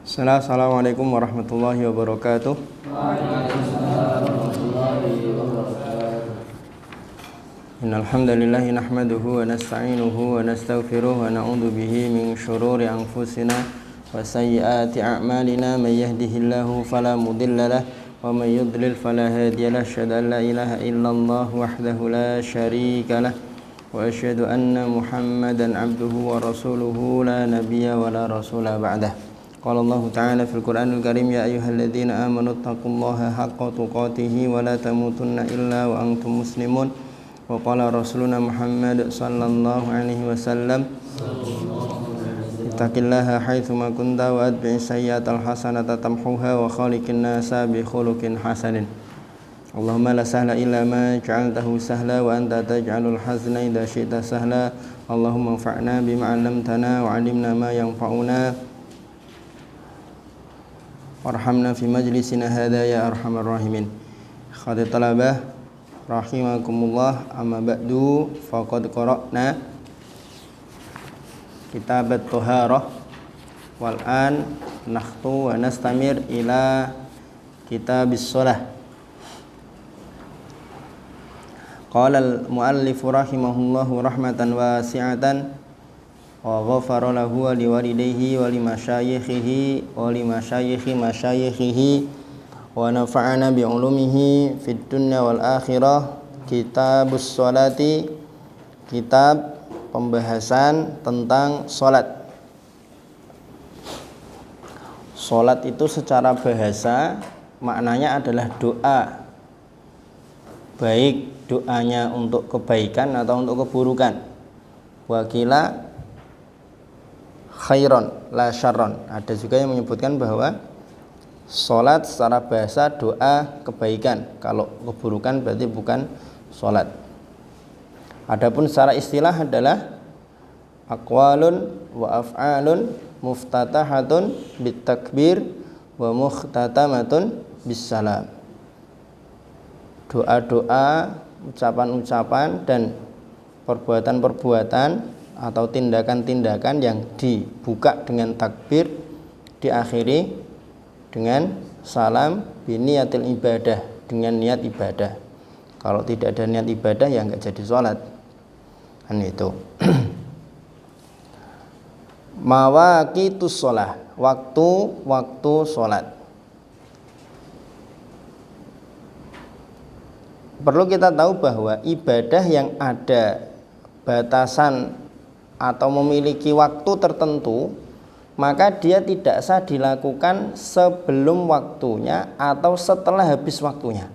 Assalamualaikum warahmatullahi wabarakatuh. Innal hamdalillah nahmaduhu wa nasta'inuhu wa nastaghfiruh wa na'udzu bihi min shururi anfusina wa sayyiati a'malina may yahdihillahu fala mudilla lahu wa may yudlil fala hadiya lahu. Asyhadu an la ilaha illallah wahdahu la syarika lahu wa asyhadu anna Muhammadan abduhu wa rasuluhu la nabiyya wa la rasula ba'dah. Qala Allah Ta'ala fil Qur'anil Karim, ya ayyuhalladzina amanu taqullaha haqqa tuqatih wa la tamutunna illa wa antum muslimun. Wa qala Rasuluna Muhammad sallallahu alaihi wasallam, ittaqillaha haitsu ma kunta wa atbi'is sayyi'atal hasanata tamhuha wa khaliqin nasa bi khuluqin hasanin. Allahumma la sahla illa ma ja'altahu sahla wa anta taj'alul hazna idza syi'ta sahla. Allahumma anfa'na bima 'allamtana wa 'allimna ma yanfa'una warhamna fi majlisina hadha ya arhamar rahimin. Khadi talabah rahimakumullah, amma ba'du, faqad qara'na kitab at-taharah wal an nakhtu wa nastamir ila kitabis shalah. Qala al-muallif rahimahullahu rahmatan wasi'atan wa ghafara lahu wa liwalidayhi wa limasyayikhihi wa limasyayikhi masyayikhihi wa nafa'ana bi'ulumihi fid dunya wal akhirah. Kitabus sholati, kitab pembahasan tentang sholat. Sholat itu secara bahasa maknanya adalah doa, baik doanya untuk kebaikan atau untuk keburukan. Wakila khairon la syarron. Ada juga yang menyebutkan bahwa sholat secara bahasa doa kebaikan, kalau keburukan berarti bukan sholat. Adapun secara istilah adalah aqwalun wa af'alun muftatahatun bitakbir wa mukhtatamatun bisalam. Doa-doa, ucapan-ucapan dan perbuatan-perbuatan atau tindakan-tindakan yang dibuka dengan takbir, diakhiri dengan salam biniyatil ibadah, dengan niat ibadah. Kalau tidak ada niat ibadah ya enggak jadi sholat. Kan itu. Mawaqitus sholah, waktu-waktu sholat. Perlu kita tahu bahwa ibadah yang ada batasan atau memiliki waktu tertentu, maka dia tidak sah dilakukan sebelum waktunya atau setelah habis waktunya.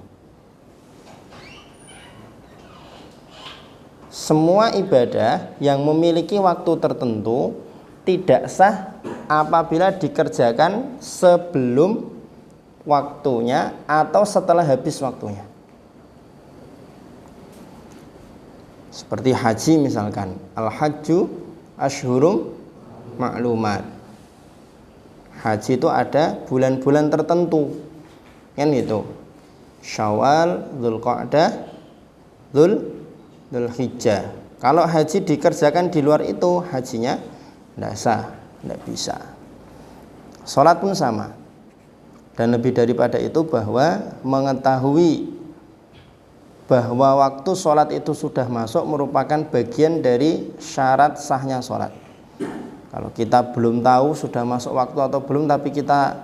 Semua ibadah yang memiliki waktu tertentu tidak sah apabila dikerjakan sebelum waktunya atau setelah habis waktunya. Seperti haji misalkan, al-hajju ashhurum ma'lumat. Haji itu ada bulan-bulan tertentu, kan itu. Syawal, Dzulqa'dah, Dzulhijjah. Kalau haji dikerjakan di luar itu, hajinya tidak sah, tidak bisa. Sholat pun sama. Dan lebih daripada itu, bahwa mengetahui bahwa waktu sholat itu sudah masuk merupakan bagian dari syarat sahnya sholat. Kalau kita belum tahu sudah masuk waktu atau belum, tapi kita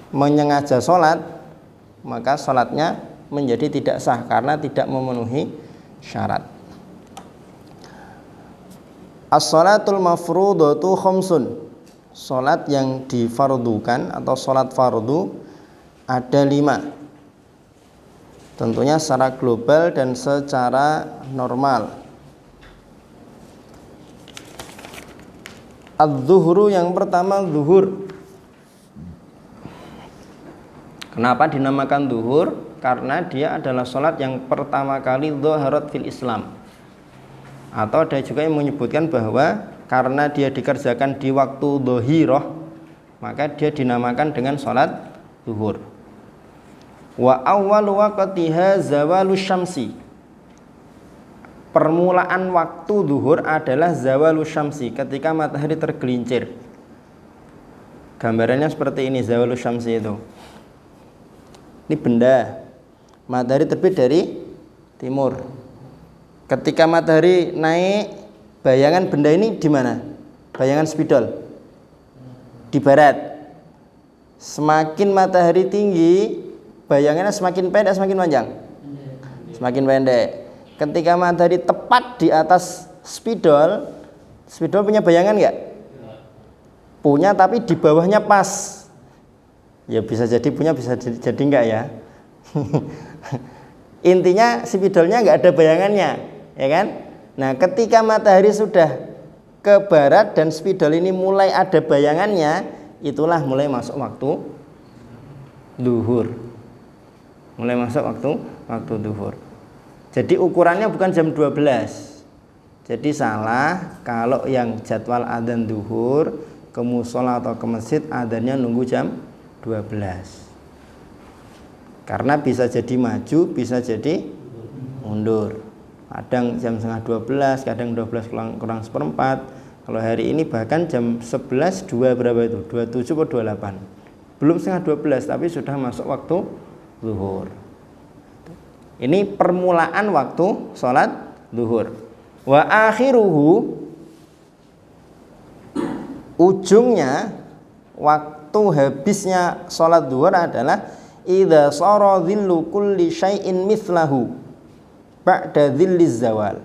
menyengaja sholat, maka sholatnya menjadi tidak sah karena tidak memenuhi syarat. As-sholatul mafrudatu khamsun. Sholat yang difardukan atau sholat fardu ada 5. Tentunya secara global dan secara normal. Az-zuhru, yang pertama zuhur. Kenapa dinamakan zuhur? Karena dia adalah sholat yang pertama kali zaharat fil Islam. Atau ada juga yang menyebutkan bahwa karena dia dikerjakan di waktu dhahirah, maka dia dinamakan dengan sholat zuhur. Wa awwalu waqtiha zawalus syamsi. Permulaan waktu zuhur adalah zawalus syamsi, ketika matahari tergelincir. Gambarannya seperti ini, zawalus syamsi itu. Ini benda, matahari terbit dari timur. Ketika matahari naik, bayangan benda ini di mana? Bayangan spidol di barat. Semakin matahari tinggi, bayangannya semakin pendek, semakin panjang? Semakin pendek. Ketika matahari tepat di atas spidol, spidol punya bayangan nggak? Punya, tapi di bawahnya pas. Ya bisa jadi punya, bisa jadi enggak ya. Intinya spidolnya nggak ada bayangannya, ya kan? Nah, ketika matahari sudah ke barat dan spidol ini mulai ada bayangannya, itulah mulai masuk waktu duhur. Mulai masuk waktu duhur. Jadi ukurannya bukan jam 12. Jadi salah kalau yang jadwal adzan duhur ke musola atau ke masjid adzannya nunggu jam 12. Karena bisa jadi maju, bisa jadi mundur. Kadang jam setengah 12, kadang 12 kurang seperempat. Kalau hari ini bahkan jam 11.02 berapa itu? 27 atau 28. Belum setengah 12 tapi sudah masuk waktu zuhur. Ini permulaan waktu sholat zuhur. Wa akhiruhu, ujungnya waktu habisnya sholat zuhur adalah idza sara dhillu kulli syai'in mithlahu ba'da dhilliz zawal.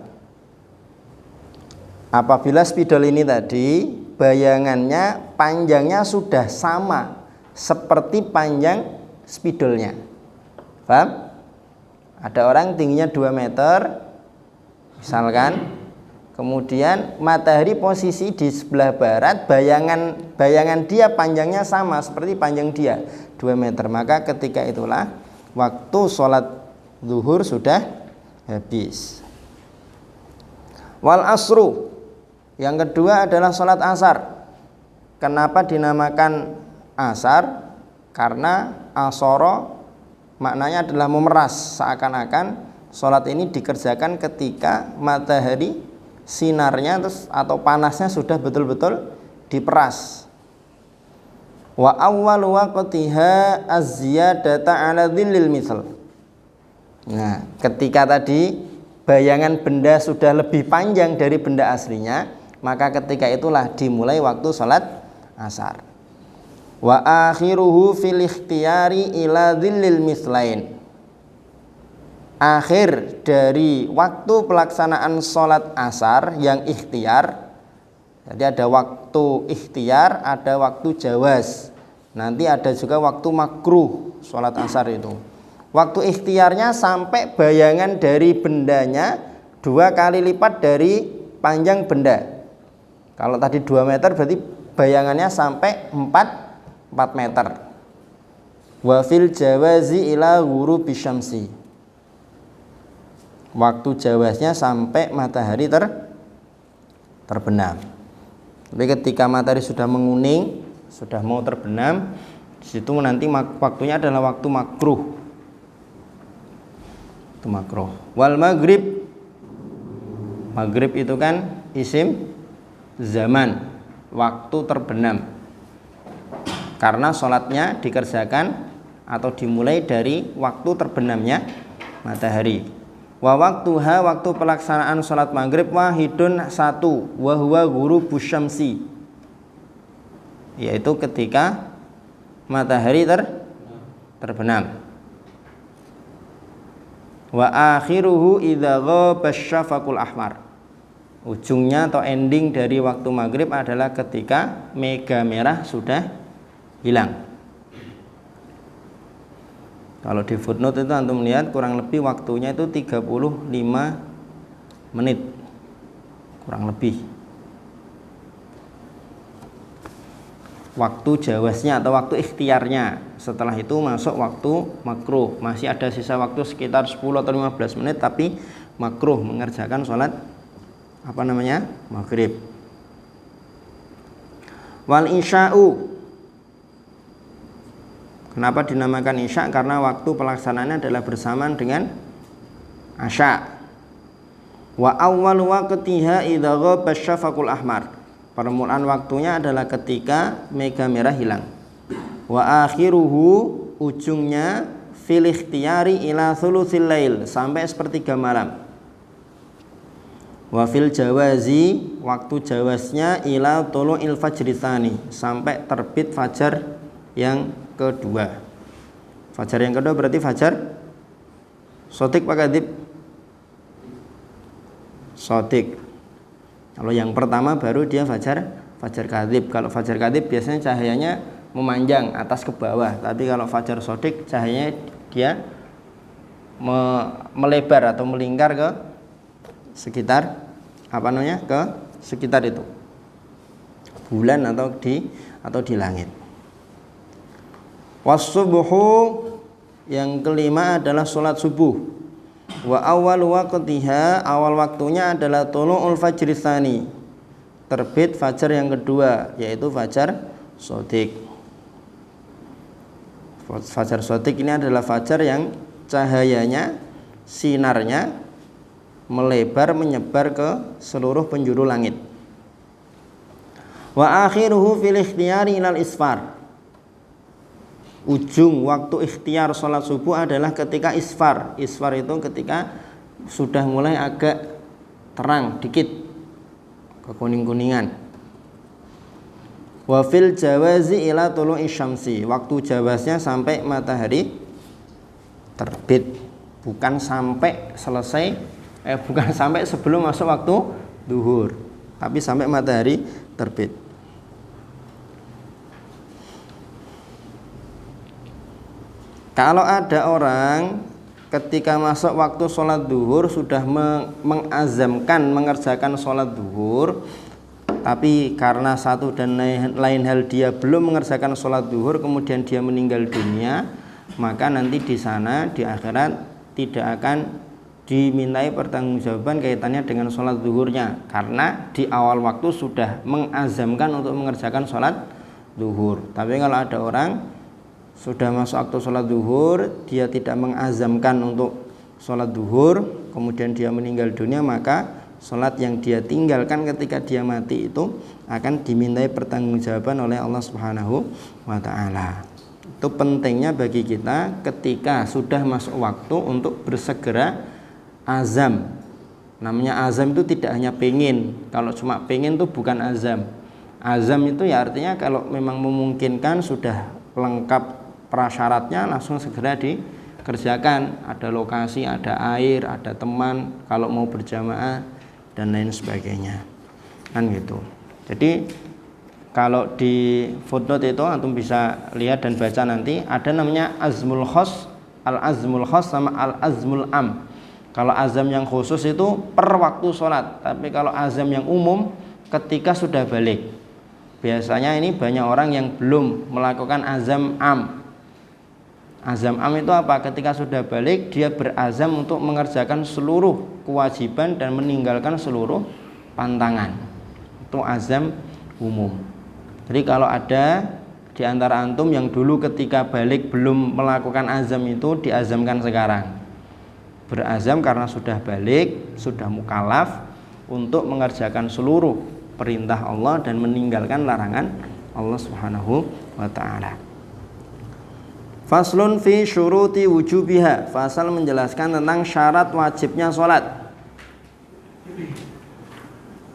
Apabila spidol ini tadi bayangannya panjangnya sudah sama seperti panjang spidolnya. Paham? Ada orang tingginya 2 meter misalkan, kemudian matahari posisi di sebelah barat, bayangan dia panjangnya sama seperti panjang dia 2 meter, maka ketika itulah waktu sholat zuhur sudah habis. Wal asru, yang kedua adalah sholat asar. Kenapa dinamakan asar? Karena asoro maknanya adalah memeras, seakan-akan sholat ini dikerjakan ketika matahari sinarnya atau panasnya sudah betul-betul diperas. Wa awwalu waqtiha az-ziyadata 'ala dhillil misl. Nah, ketika tadi bayangan benda sudah lebih panjang dari benda aslinya, maka ketika itulah dimulai waktu sholat asar. Wa akhiruhu fil ikhtiyari ila dhillil mislain. Akhir dari waktu pelaksanaan sholat asar yang ikhtiar, jadi ada waktu ikhtiar, ada waktu jawaz, nanti ada juga waktu makruh sholat asar itu. Waktu ikhtiarnya sampai bayangan dari bendanya 2 kali lipat dari panjang benda. Kalau tadi 2 meter berarti bayangannya sampai 4 meter. Wa fil jawazi ila ghurubi syamsi. Waktu jawaznya sampai matahari terbenam. Tapi ketika matahari sudah menguning, sudah mau terbenam, di situ nanti waktunya adalah waktu makruh. Itu makruh. Wal maghrib, maghrib itu kan isim zaman, waktu terbenam. Karena sholatnya dikerjakan atau dimulai dari waktu terbenamnya matahari. Wa waktuha, waktu pelaksanaan sholat maghrib wahidun 1, wa huwa ghurubus syamsi, yaitu ketika matahari terbenam. Wa akhiruhu idza ghaba syafaqul ahmar. Ujungnya atau ending dari waktu maghrib adalah ketika mega merah sudah hilang. Kalau di footnote itu antum lihat kurang lebih waktunya itu 35 menit kurang lebih. Waktu jawaznya atau waktu ikhtiarnya. Setelah itu masuk waktu makruh. Masih ada sisa waktu sekitar 10 atau 15 menit tapi makruh mengerjakan sholat maghrib. Wal isya'u, kenapa dinamakan isya? Karena waktu pelaksanaannya adalah bersamaan dengan asya. Wa awwalu waqtiha idza ghaba syafaqul ahmar. Permulaan waktunya adalah ketika mega merah hilang. Wa akhiruhu, ujungnya fil ikhtiyari ila thulutsil lail, sampai sepertiga malam. Wa fil jawazi, waktu jawaznya ila tulu'il fajri tsani, sampai terbit fajar yang kedua. Fajar yang kedua berarti fajar sotik pak kadhib? Sotik. Kalau yang pertama baru dia fajar kadhib. Kalau fajar kadhib biasanya cahayanya memanjang atas ke bawah, tapi kalau fajar sotik cahayanya dia melebar atau melingkar ke sekitar ke sekitar itu bulan atau di langit. Wassubuhu, yang kelima adalah sholat subuh. Wa awal waqtiha, awal waktunya adalah tulu'ul fajri tsani, terbit fajar yang kedua, yaitu fajar sotik. Fajar sotik ini adalah fajar yang cahayanya, sinarnya melebar, menyebar ke seluruh penjuru langit. Wa akhiruhu fil ikhtiyari ilal isfar, ujung waktu ikhtiar sholat subuh adalah ketika isfar. Isfar itu ketika sudah mulai agak terang dikit, kekuning-kuningan. Wa fil jawazi ila tulu'i syamsi, waktu jawaznya sampai matahari terbit, bukan sampai selesai, bukan sampai sebelum masuk waktu duhur, tapi sampai matahari terbit. Kalau ada orang ketika masuk waktu sholat duhur sudah mengazamkan mengerjakan sholat duhur, tapi karena satu dan lain hal dia belum mengerjakan sholat duhur, kemudian dia meninggal dunia, maka nanti di sana di akhirat tidak akan dimintai pertanggungjawaban kaitannya dengan sholat duhurnya, karena di awal waktu sudah mengazamkan untuk mengerjakan sholat duhur. Tapi kalau ada orang sudah masuk waktu sholat duhur, dia tidak mengazamkan untuk sholat duhur, kemudian dia meninggal dunia, maka sholat yang dia tinggalkan ketika dia mati itu akan dimintai pertanggungjawaban oleh Allah Subhanahu wa ta'ala. Itu pentingnya bagi kita ketika sudah masuk waktu untuk bersegera azam. Namanya azam itu tidak hanya pengen. Kalau cuma pengen itu bukan azam. Azam itu ya artinya kalau memang memungkinkan, sudah lengkap prasyaratnya, langsung segera dikerjakan. Ada lokasi, ada air, ada teman, kalau mau berjamaah dan lain sebagainya, kan gitu. Jadi kalau di footnote itu antum bisa lihat dan baca nanti, ada namanya azmul khos, al-azmul khos sama al-azmul am. Kalau azam yang khusus itu per waktu sholat, tapi kalau azam yang umum ketika sudah balik. Biasanya ini banyak orang yang belum melakukan azam am. Azam am itu apa? Ketika sudah balik dia berazam untuk mengerjakan seluruh kewajiban dan meninggalkan seluruh pantangan. Itu azam umum. Jadi kalau ada di antara antum yang dulu ketika balik belum melakukan azam, itu diazamkan sekarang. Berazam karena sudah balik, sudah mukallaf untuk mengerjakan seluruh perintah Allah dan meninggalkan larangan Allah Subhanahu wa ta'ala. Faslun fi syuruti wujubiha, fasal menjelaskan tentang syarat wajibnya sholat.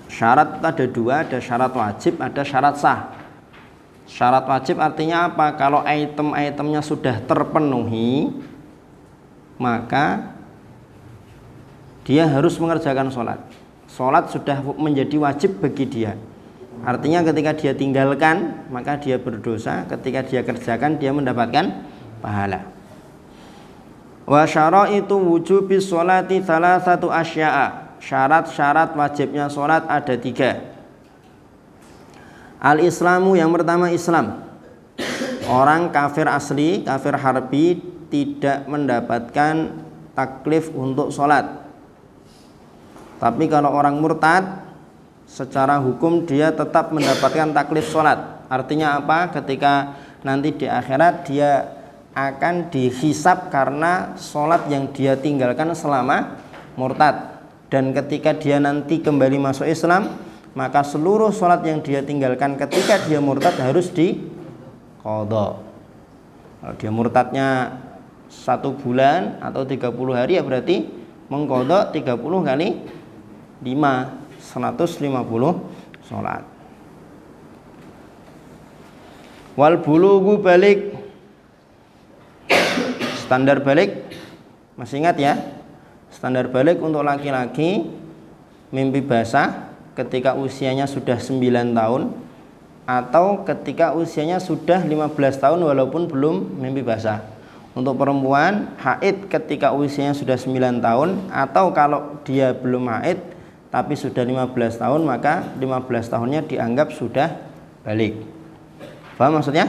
Syarat ada dua, ada syarat wajib, ada syarat sah. Syarat wajib artinya apa? Kalau item-itemnya sudah terpenuhi, maka dia harus mengerjakan sholat. Sholat sudah menjadi wajib bagi dia. Artinya ketika dia tinggalkan, maka dia berdosa. Ketika dia kerjakan, dia mendapatkan pahala. Wa syaraitu wujubi sholati thalathatu asya'a. Syarat-syarat wajibnya sholat ada 3. Al-Islamu, yang pertama Islam. Orang kafir asli, kafir harbi tidak mendapatkan taklif untuk sholat. Tapi kalau orang murtad, secara hukum dia tetap mendapatkan taklif sholat. Artinya apa? Ketika nanti di akhirat dia akan dihisab karena sholat yang dia tinggalkan selama murtad. Dan ketika dia nanti kembali masuk Islam, maka seluruh sholat yang dia tinggalkan ketika dia murtad harus diqadha. Kalau dia murtadnya 1 bulan atau 30 hari, ya berarti mengqadha 30 kali 5, 150 sholat. Wal bulughu balik, standar balik masih ingat ya? Standar balik untuk laki-laki mimpi basah ketika usianya sudah 9 tahun atau ketika usianya sudah 15 tahun walaupun belum mimpi basah. Untuk perempuan haid ketika usianya sudah 9 tahun atau kalau dia belum haid tapi sudah 15 tahun, maka 15 tahunnya dianggap sudah balik. Paham maksudnya?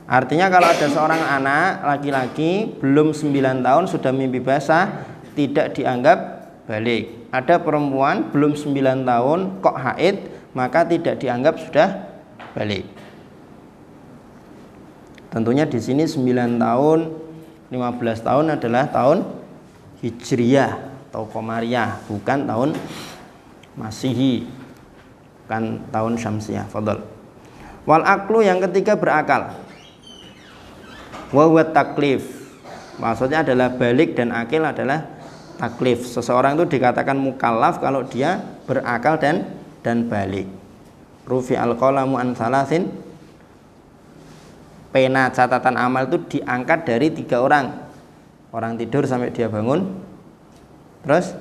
Artinya kalau ada seorang anak laki-laki belum 9 tahun sudah mimpi basah, tidak dianggap balik. Ada perempuan belum 9 tahun kok haid, maka tidak dianggap sudah balik. Tentunya di sini 9 tahun, 15 tahun adalah tahun Hijriyah atau Qamariyah, bukan tahun Masihi, bukan tahun Syamsiyah. Fadhal. Wal aqlu yang ketiga berakal. Wa huwa taklif. Maksudnya adalah balik dan akil adalah taklif. Seseorang itu dikatakan mukallaf kalau dia berakal dan balik. Rufi al-qalamu an salasin. Pena catatan amal itu diangkat dari 3 orang. Orang tidur sampai dia bangun. Terus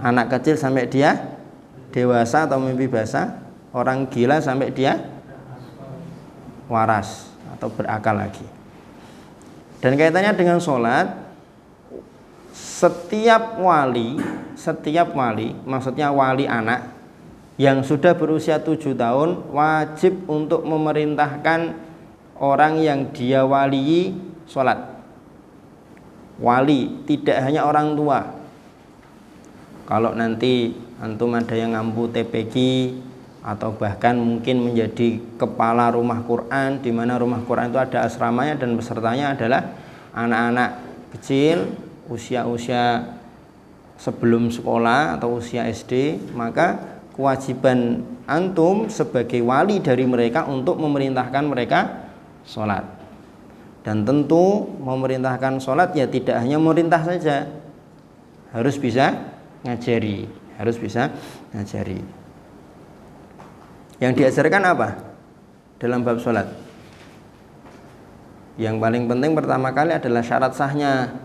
anak kecil sampai dia dewasa atau mimpi basah, orang gila sampai dia waras atau berakal lagi. Dan kaitannya dengan sholat, setiap wali, maksudnya wali anak yang sudah berusia 7 tahun wajib untuk memerintahkan orang yang dia walii sholat. Wali, tidak hanya orang tua. Kalau nanti antum ada yang ngampu TPQ atau bahkan mungkin menjadi kepala rumah Quran, di mana rumah Quran itu ada asramanya dan pesertanya adalah anak-anak kecil usia-usia sebelum sekolah atau usia SD, maka kewajiban antum sebagai wali dari mereka untuk memerintahkan mereka sholat. Dan tentu memerintahkan sholat ya tidak hanya memerintah saja, harus bisa ngajari. Yang diajarkan apa dalam bab sholat? Yang paling penting pertama kali adalah syarat sahnya,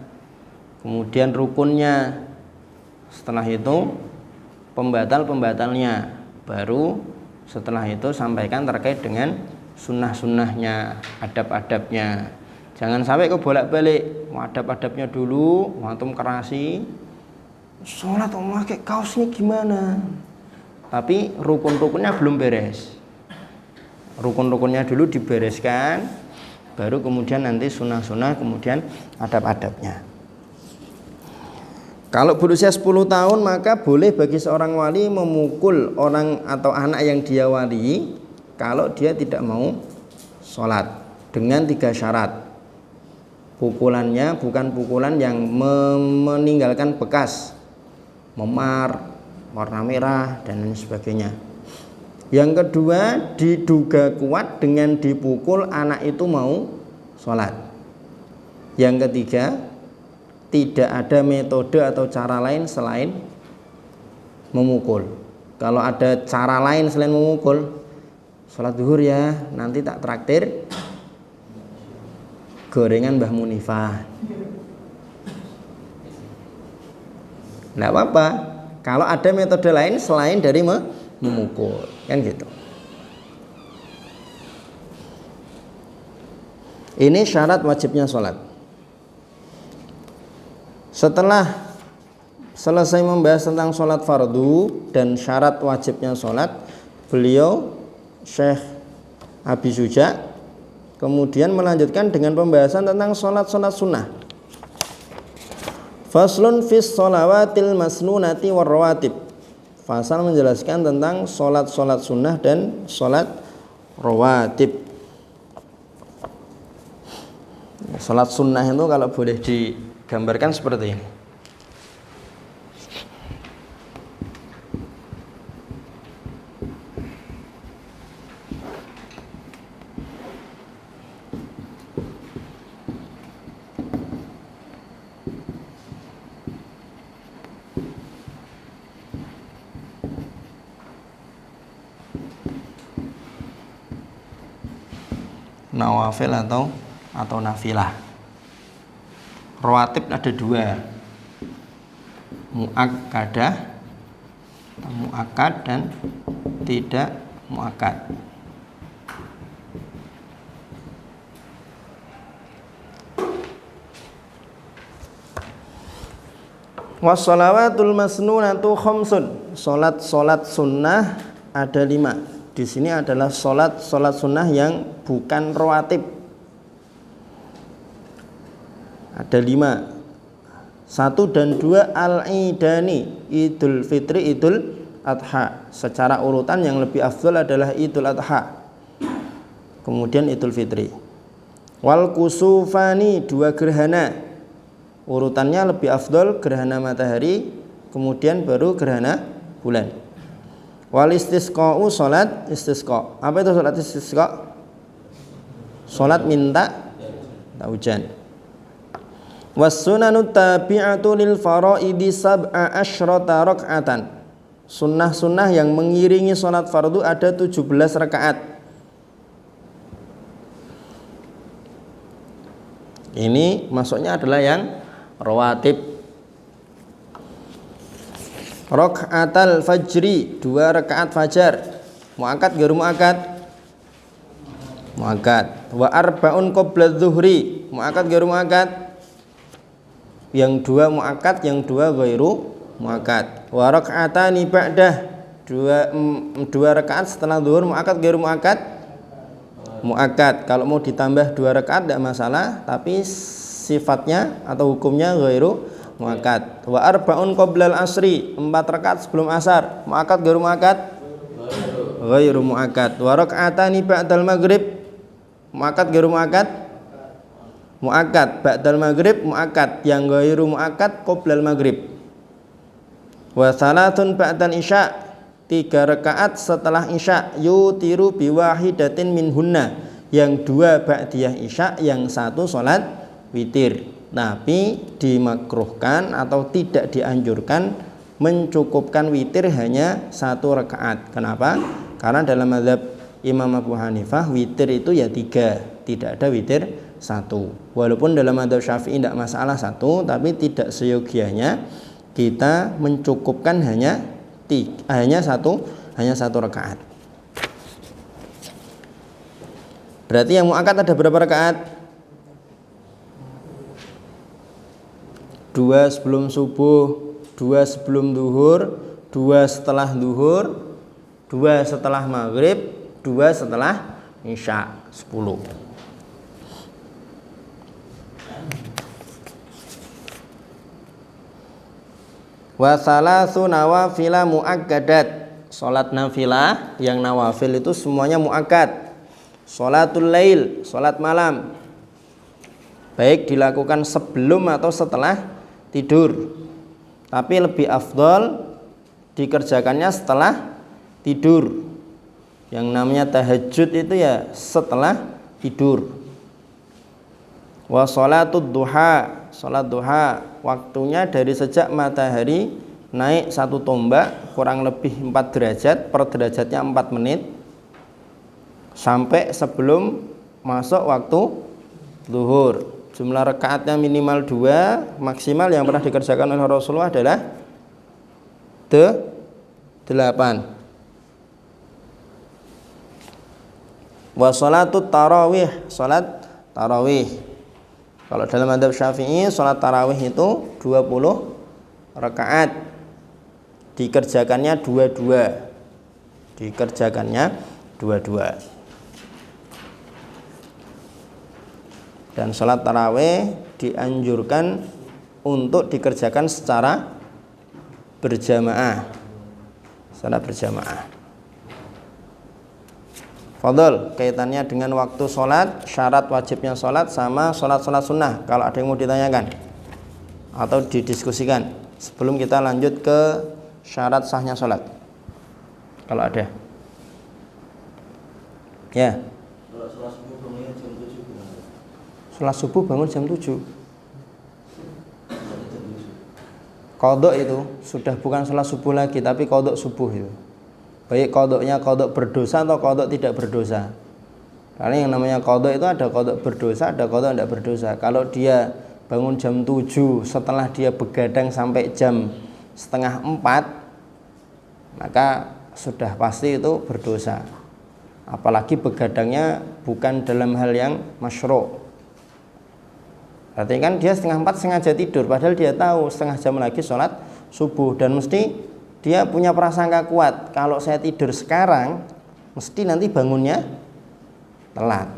kemudian rukunnya, setelah itu pembatal-pembatalnya, baru setelah itu sampaikan terkait dengan sunnah-sunnahnya, adab-adabnya. Jangan sampai kebolak-balik, adab-adabnya dulu, antum kerasi, sholat pakai kaos ini gimana? Tapi rukun-rukunnya belum beres. Rukun-rukunnya dulu dibereskan, baru kemudian nanti sunnah-sunnah, kemudian adab-adabnya. Kalau berusia 10 tahun maka boleh bagi seorang wali memukul orang atau anak yang dia wali kalau dia tidak mau sholat dengan 3 syarat. Pukulannya bukan pukulan yang meninggalkan bekas, memar, warna merah dan lain sebagainya. Yang kedua, diduga kuat dengan dipukul anak itu mau sholat. Yang ketiga, tidak ada metode atau cara lain selain memukul. Kalau ada cara lain selain memukul, sholat zuhur ya, nanti tak traktir gorengan Mbah Munifah. Nggak apa-apa kalau ada metode lain selain dari memukul, kan gitu. Ini syarat wajibnya sholat. Setelah selesai membahas tentang sholat fardu dan syarat wajibnya sholat, beliau Syekh Abi Suja kemudian melanjutkan dengan pembahasan tentang sholat-sholat sunnah. Faslun fis sholawatil masnunati warrawatib. Fasal menjelaskan tentang sholat-sholat sunnah dan sholat rawatib. Sholat sunnah itu kalau boleh digambarkan seperti ini. nawafil atau nafilah. Rawatib ada dua, muakkadah, muakkad dan tidak muakkad. Wassalawatul masnunatu khamsun. Salat sunnah ada 5. Di sini adalah salat sunnah yang bukan rawatib. Ada 5. 1 dan 2 al-idani, Idul Fitri, Idul Adha. Secara urutan yang lebih afdal adalah Idul Adha, kemudian Idul Fitri. Wal kusufani, 2 gerhana. Urutannya lebih afdal gerhana matahari, kemudian baru gerhana bulan. Wal istisqa'u, salat istisqa. Apa itu salat istisqa? Salat minta hujan. Was sunanut tabi'atu lil faraidi sab'a asyrata raka'atan. Sunnah-sunnah yang mengiringi salat fardu ada 17 rakaat. Ini masuknya adalah yang rawatib. Raka'atal fajri, 2 rakaat fajar. Muakkad garu muakkad? Muakkad. Wa arba'un qabla dzuhri, muakkad garu muakkad? Yang 2 muakkad, yang 2 ghairu muakkad. Wa raka'atani ba'dah, 2 rakaat setelah zuhur, muakkad ghairu muakkad? Muakkad. Kalau mau ditambah 2 rakaat tidak masalah, tapi sifatnya atau hukumnya ghairu muakkad. Wa arba'un qoblal asri, 4 rakaat sebelum asar, muakkad ghairu muakkad? Ghairu muakkad. Wa raka'atani ba'dal maghrib, muakkad ghairu muakkad? Muakkad. Ba'dal maghrib muakkad, yang ghairu muakkad qoblal maghrib. Wa salatun ba'dal isya, 3 rakaat setelah isya, yutiru biwahidatin minhunna, yang 2 ba'diyah isya, yang 1 salat witir. Tapi dimakruhkan atau tidak dianjurkan mencukupkan witir hanya 1 rakaat. Kenapa? Karena dalam mazhab Imam Abu Hanifah witir itu ya 3, tidak ada witir 1. Walaupun dalam mazhab Syafi'i tidak masalah 1, tapi tidak seyogianya kita mencukupkan hanya 1 rakaat. Berarti yang muakkad ada berapa rakaat? 2 sebelum subuh, 2 sebelum duhur, 2 setelah duhur, 2 setelah maghrib, 2 setelah isya, 10. Wa salasu nawafila muakkadat. Salat nafilah yang nawafil itu semuanya muakkad. Salatul lail, salat malam, baik dilakukan sebelum atau setelah tidur, tapi lebih afdol dikerjakannya setelah tidur. Yang namanya tahajud itu ya setelah tidur. Wa sholatud duha, salat duha, waktunya dari sejak matahari naik 1 tombak kurang lebih 4 derajat, per derajatnya 4 menit, sampai sebelum masuk waktu zuhur. Jumlah rakaatnya minimal 2, maksimal yang pernah dikerjakan oleh Rasulullah adalah 8. Wa sholatut tarawih, salat tarawih. Kalau dalam mazhab Syafi'i salat tarawih itu 20 rakaat. Dikerjakannya dua-dua. Dan salat tarawih dianjurkan untuk dikerjakan secara berjamaah. Fadol, kaitannya dengan waktu sholat, syarat wajibnya sholat sama sholat sunnah. Kalau ada yang mau ditanyakan atau didiskusikan sebelum kita lanjut ke syarat sahnya sholat, kalau ada. Ya. Sholat subuh bangun jam 7. Qodok itu sudah bukan sholat subuh lagi, tapi qodok subuh itu. Baik qodoknya qodok berdosa atau qodok tidak berdosa. Karena yang namanya qadha itu ada qadha berdosa, ada qadha tidak berdosa. Kalau dia bangun jam 7 setelah dia begadang sampai jam setengah 4, maka sudah pasti itu berdosa. Apalagi begadangnya bukan dalam hal yang masyru'. Artinya kan dia setengah 4 sengaja tidur, padahal dia tahu setengah jam lagi sholat subuh, dan mesti dia punya prasangka kuat, kalau saya tidur sekarang mesti nanti bangunnya telat,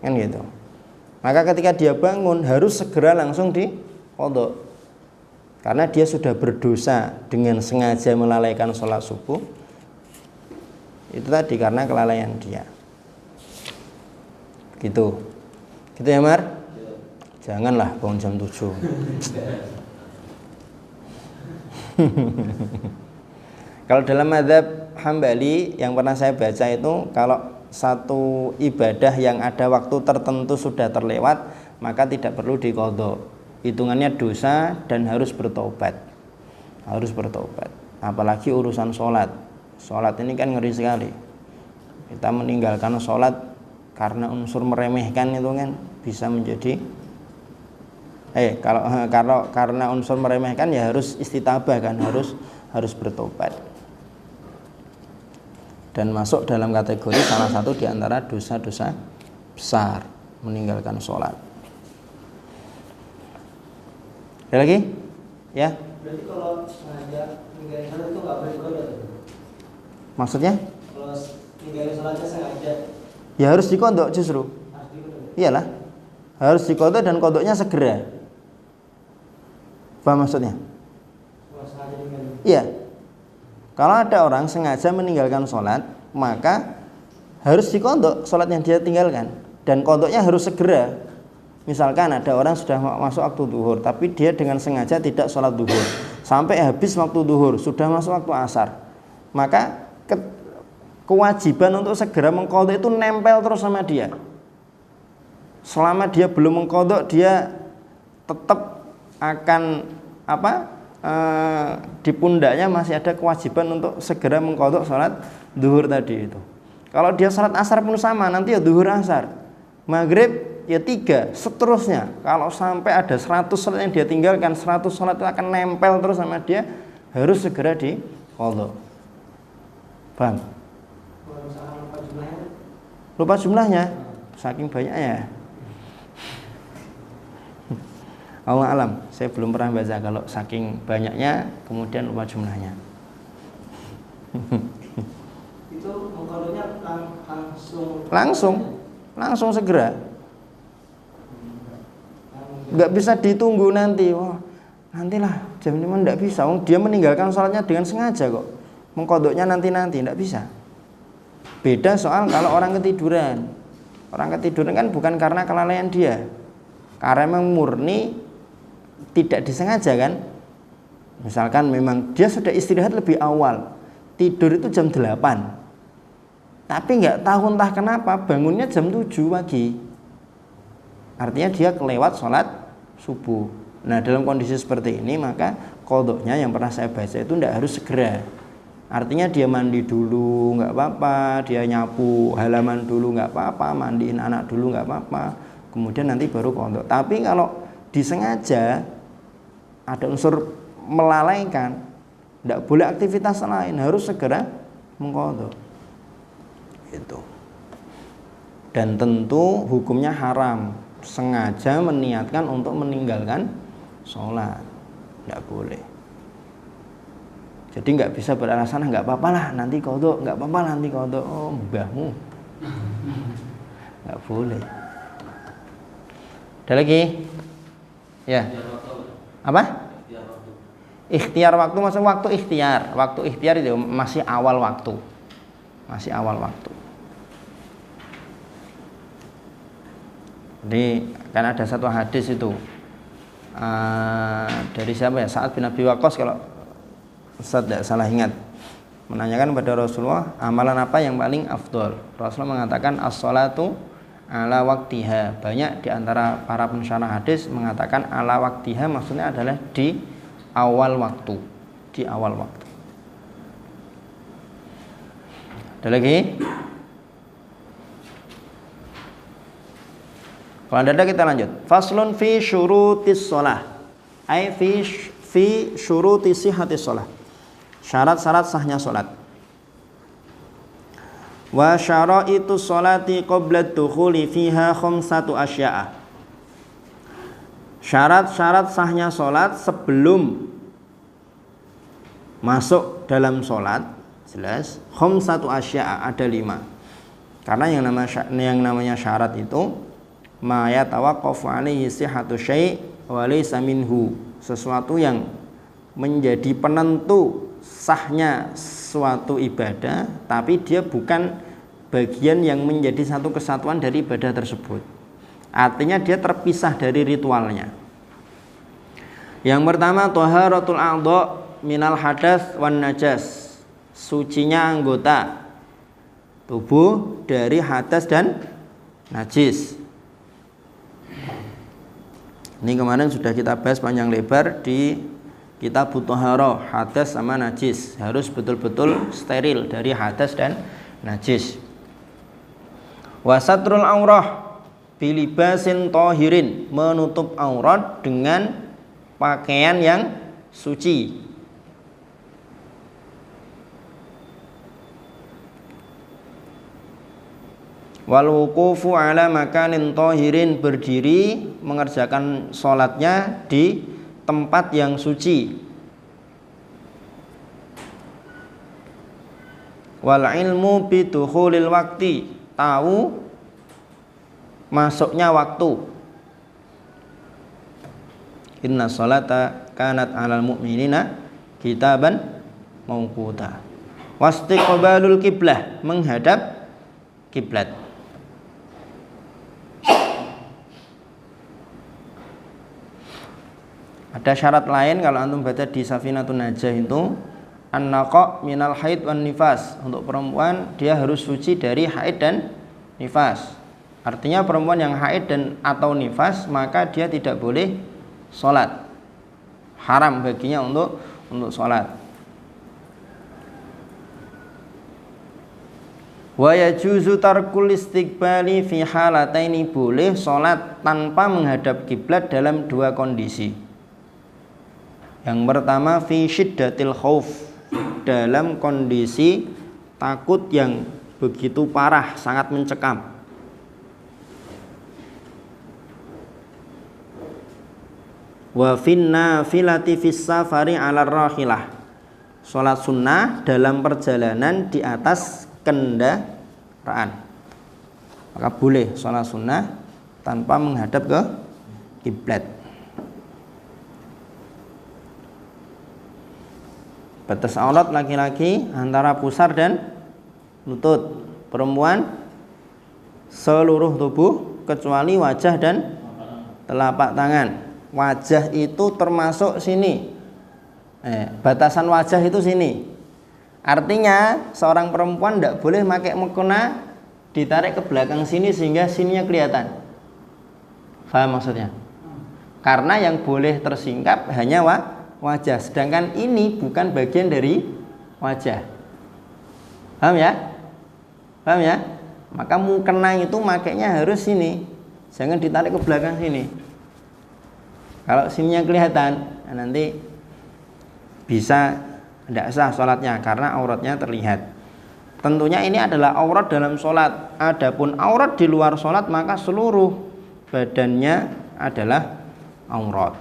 kan gitu. Maka ketika dia bangun harus segera langsung diqadha, karena dia sudah berdosa dengan sengaja melalaikan sholat subuh. Itu tadi karena kelalaian dia. Gitu ya Mar? Janganlah bangun jam 7. Kalau dalam mazhab Hambali yang pernah saya baca itu, kalau satu ibadah yang ada waktu tertentu sudah terlewat, maka tidak perlu diqadha. Hitungannya dosa dan harus bertobat. Harus bertobat. Apalagi urusan sholat. Sholat ini kan ngeri sekali. Kita meninggalkan sholat karena unsur meremehkan itu kan bisa menjadi kalau karena unsur meremehkan ya harus istitabah kan, harus bertobat. Dan masuk dalam kategori salah satu di antara dosa-dosa besar meninggalkan sholat. Ada lagi? Ya. Berarti kalau sengaja ninggalin sholat itu nggak boleh qadha? Maksudnya? Kalau ninggalin sholatnya sengaja, ya harus diqadha justru. harus diqadha. Iyalah, harus diqadha dan qadhanya segera. Apa maksudnya? Kalau sengaja ninggalin. Iya. Kalau ada orang sengaja meninggalkan sholat, maka harus diqadha sholat yang dia tinggalkan, dan qadhanya harus segera. Misalkan ada orang sudah masuk waktu duhur, tapi dia dengan sengaja tidak sholat duhur sampai habis waktu duhur, sudah masuk waktu asar, maka kewajiban untuk segera mengqadha itu nempel terus sama dia. Selama dia belum mengqadha, dia tetap akan di pundaknya masih ada kewajiban untuk segera mengqadha sholat duhur tadi itu. Kalau dia sholat asar pun sama, nanti ya duhur asar, maghrib ya 3, seterusnya. Kalau sampai ada 100 sholat yang dia tinggalkan, 100 sholat itu akan nempel terus sama dia, harus segera diqadha. Paham? Kalau misalkan lupa jumlahnya? Lupa jumlahnya, saking banyaknya. Allah alam, saya belum pernah baca kalau saking banyaknya kemudian lupa jumlahnya. Itu mengqadhanya Langsung segera. Nggak bisa ditunggu nanti. Wah, nantilah jam 5, nggak bisa. Dia meninggalkan sholatnya dengan sengaja kok. Mengqadhanya nanti, nggak bisa. Beda soal kalau orang ketiduran. Orang ketiduran kan bukan karena kelalaian dia, karena memang murni tidak disengaja kan. Misalkan memang dia sudah istirahat lebih awal, tidur itu jam 8, tapi nggak tahu entah kenapa bangunnya jam 7 pagi. Artinya dia kelewat sholat subuh. Nah, dalam kondisi seperti ini maka qadhanya yang pernah saya baca itu tidak harus segera. Artinya dia mandi dulu nggak apa-apa, dia nyapu halaman dulu nggak apa-apa, mandiin anak dulu nggak apa-apa, kemudian nanti baru qadha. Tapi kalau disengaja ada unsur melalaikan, tidak boleh aktivitas lain, harus segera mengqadha. Itu. Dan tentu hukumnya haram, sengaja meniatkan untuk meninggalkan sholat, tidak boleh. Jadi nggak bisa beralasan nggak apa-apa lah nanti qadha, nggak apa-apa nanti qadha. Oh, mbahmu, nggak boleh. Ada lagi? Ya. Apa? Ikhtiar waktu, maksud waktu ikhtiar. Waktu ikhtiar itu masih awal waktu. Masih awal waktu. Jadi kan ada satu hadis itu dari siapa ya? Sa'ad bin Abi Waqqas kalau Ustaz tidak salah ingat, menanyakan kepada Rasulullah amalan apa yang paling afdol. Rasulullah mengatakan as-sholatu ala waktiha. Banyak di antara para pensyarah hadis mengatakan ala waktiha maksudnya adalah di awal waktu. Di awal waktu. Ada lagi? Kalau tidak ada kita lanjut. Faslun fi syurutis shalah. Ai fi syuruti sihhatis shalah. Syarat-syarat sahnya salat. Wa syaraitu sholati qabla dukhuli fiha khamsatu asya'a. Syarat-syarat sahnya salat sebelum masuk dalam salat, jelas khamsatu asya'a, ada 5. Karena yang namanya syarat itu ma yatawaqqafu alaihi sihhatu syai' wa laysa minhu, sesuatu yang menjadi penentu sahnya suatu ibadah tapi dia bukan bagian yang menjadi satu kesatuan dari ibadah tersebut. Artinya dia terpisah dari ritualnya. Yang pertama thaharatul a'dha minal hadas wan najas, sucinya anggota tubuh dari hadas dan najis. Ini kemarin sudah kita bahas panjang lebar di kitab Thaharah, hadas sama najis harus betul-betul steril dari hadas dan najis. Wasatrul aurah bilibasin tahirin, menutup aurat dengan pakaian yang suci. Wal wuqufu ala makanin tahirin, berdiri mengerjakan sholatnya di tempat yang suci. Wal ilmu bidukhulil waqti, tahu masuknya waktu. Inna sholata kanat alal mu'minina kitaban mawquta. Wastiqbalul qiblah, menghadap kiblat. Ada syarat lain kalau antum baca di Safinatun Najah itu, an-naqa minal haid wan nifas. Untuk perempuan dia harus suci dari haid dan nifas. Artinya perempuan yang haid dan atau nifas maka dia tidak boleh sholat. Haram baginya untuk sholat. Wa yajuzu tarkul istiqbali fi halataini, boleh sholat tanpa menghadap kiblat dalam 2 kondisi. Yang pertama fi syiddatil khauf, dalam kondisi takut yang begitu parah, sangat mencekam. Wa fin nafilati fis safari 'ala rahilah, salat sunnah dalam perjalanan di atas kendaraan. Maka boleh salat sunnah tanpa menghadap ke kiblat. Batas aurat laki-laki antara pusar dan lutut, perempuan seluruh tubuh kecuali wajah dan telapak tangan. Wajah itu termasuk sini, batasan wajah itu sini. Artinya seorang perempuan tidak boleh pakai mukena ditarik ke belakang sini sehingga sininya kelihatan. Paham maksudnya? Karena yang boleh tersingkap hanya wajah, sedangkan ini bukan bagian dari wajah. Paham ya? Paham ya? Maka mukena itu makainya harus sini, jangan ditarik ke belakang sini. Kalau sininya kelihatan, nanti bisa tidak sah sholatnya karena auratnya terlihat. Tentunya ini adalah aurat dalam sholat. Adapun aurat di luar sholat maka seluruh badannya adalah aurat.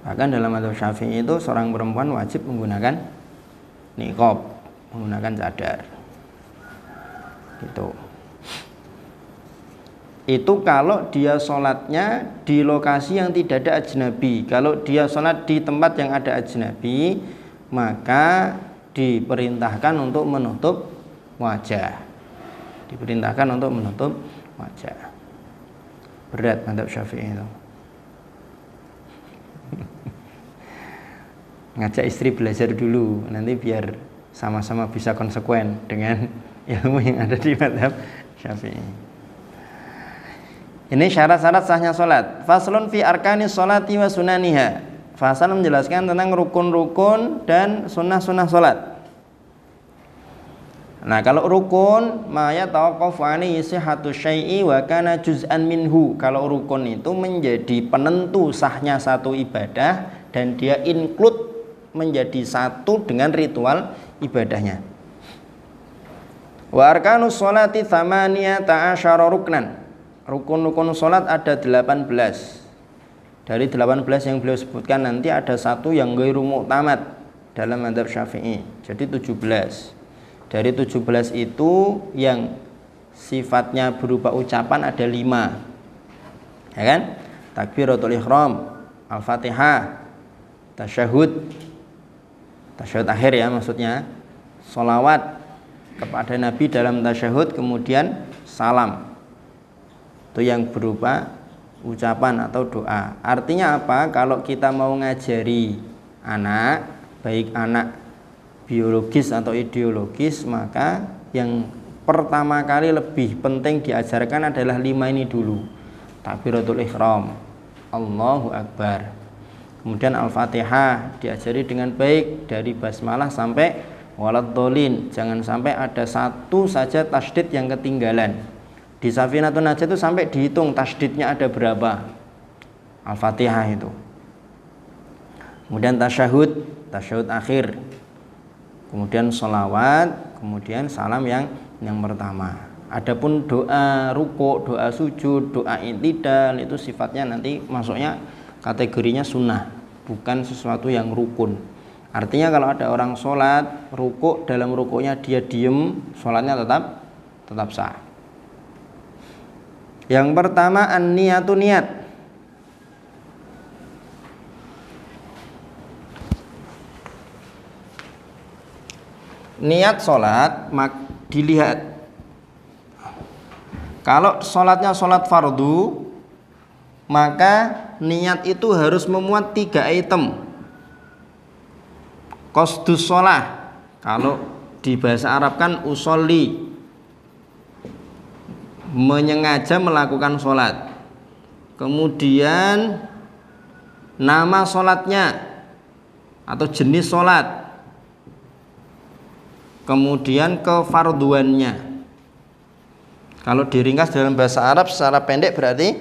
Bahkan dalam mazhab Syafi'i itu seorang perempuan wajib menggunakan niqab, menggunakan cadar. Gitu. Itu kalau dia sholatnya di lokasi yang tidak ada ajnabi. Kalau dia sholat di tempat yang ada ajnabi, maka diperintahkan untuk menutup wajah. Diperintahkan untuk menutup wajah. Berat mazhab Syafi'i itu. Ngajak istri belajar dulu, nanti biar sama-sama bisa konsekuen dengan ilmu yang ada di mazhab Syafi'i. Ini syarat-syarat sahnya sholat. Faslun fi arkanis sholati wa sunaniha. Fasal menjelaskan tentang rukun-rukun dan sunnah-sunnah sholat. Nah, kalau rukun maya tawaqqafu alaihi sihhatu syai'i wa kana juz'an minhu. Kalau rukun itu menjadi penentu sahnya satu ibadah dan dia include menjadi satu dengan ritual ibadahnya. Wa arkanus sholati tsamaniyata asyara ruknan. Rukun-rukun salat ada 18. Dari 18 yang beliau sebutkan nanti ada satu yang ghairu mu'tamad dalam mazhab Syafi'i. Jadi 17. Dari 17 itu yang sifatnya berupa ucapan ada 5. Ya kan? Takbiratul ihram, Al-Fatihah, tasyahud akhir ya maksudnya, sholawat kepada Nabi dalam tasyahud, kemudian salam. Itu yang berupa ucapan atau doa. Artinya apa? Kalau kita mau ngajari anak, baik anak biologis atau ideologis, maka yang pertama kali lebih penting diajarkan adalah 5 ini dulu. Takbiratul ihram, Allahu Akbar. Kemudian Al-Fatihah diajari dengan baik dari basmalah sampai waladhdallin. Jangan sampai ada satu saja tasydid yang ketinggalan. Di Safinatun Najah itu sampai dihitung tasydidnya ada berapa. Al-Fatihah itu. Kemudian tasyahud akhir. Kemudian sholawat, kemudian salam yang pertama. Adapun doa rukuk, doa sujud, doa i'tidal itu sifatnya nanti masuknya kategorinya sunnah, bukan sesuatu yang rukun. Artinya kalau ada orang sholat, rukuk, dalam rukuknya dia diem, sholatnya tetap sah. Yang pertama an-niyatu, niat. Niat sholat dilihat. Kalau sholatnya sholat fardu, maka niat itu harus memuat 3 item. Qasdus sholah, kalau di bahasa Arab kan usolli, menyengaja melakukan sholat. Kemudian nama sholatnya atau jenis sholat. Kemudian kefarduannya. Kalau diringkas dalam bahasa Arab secara pendek berarti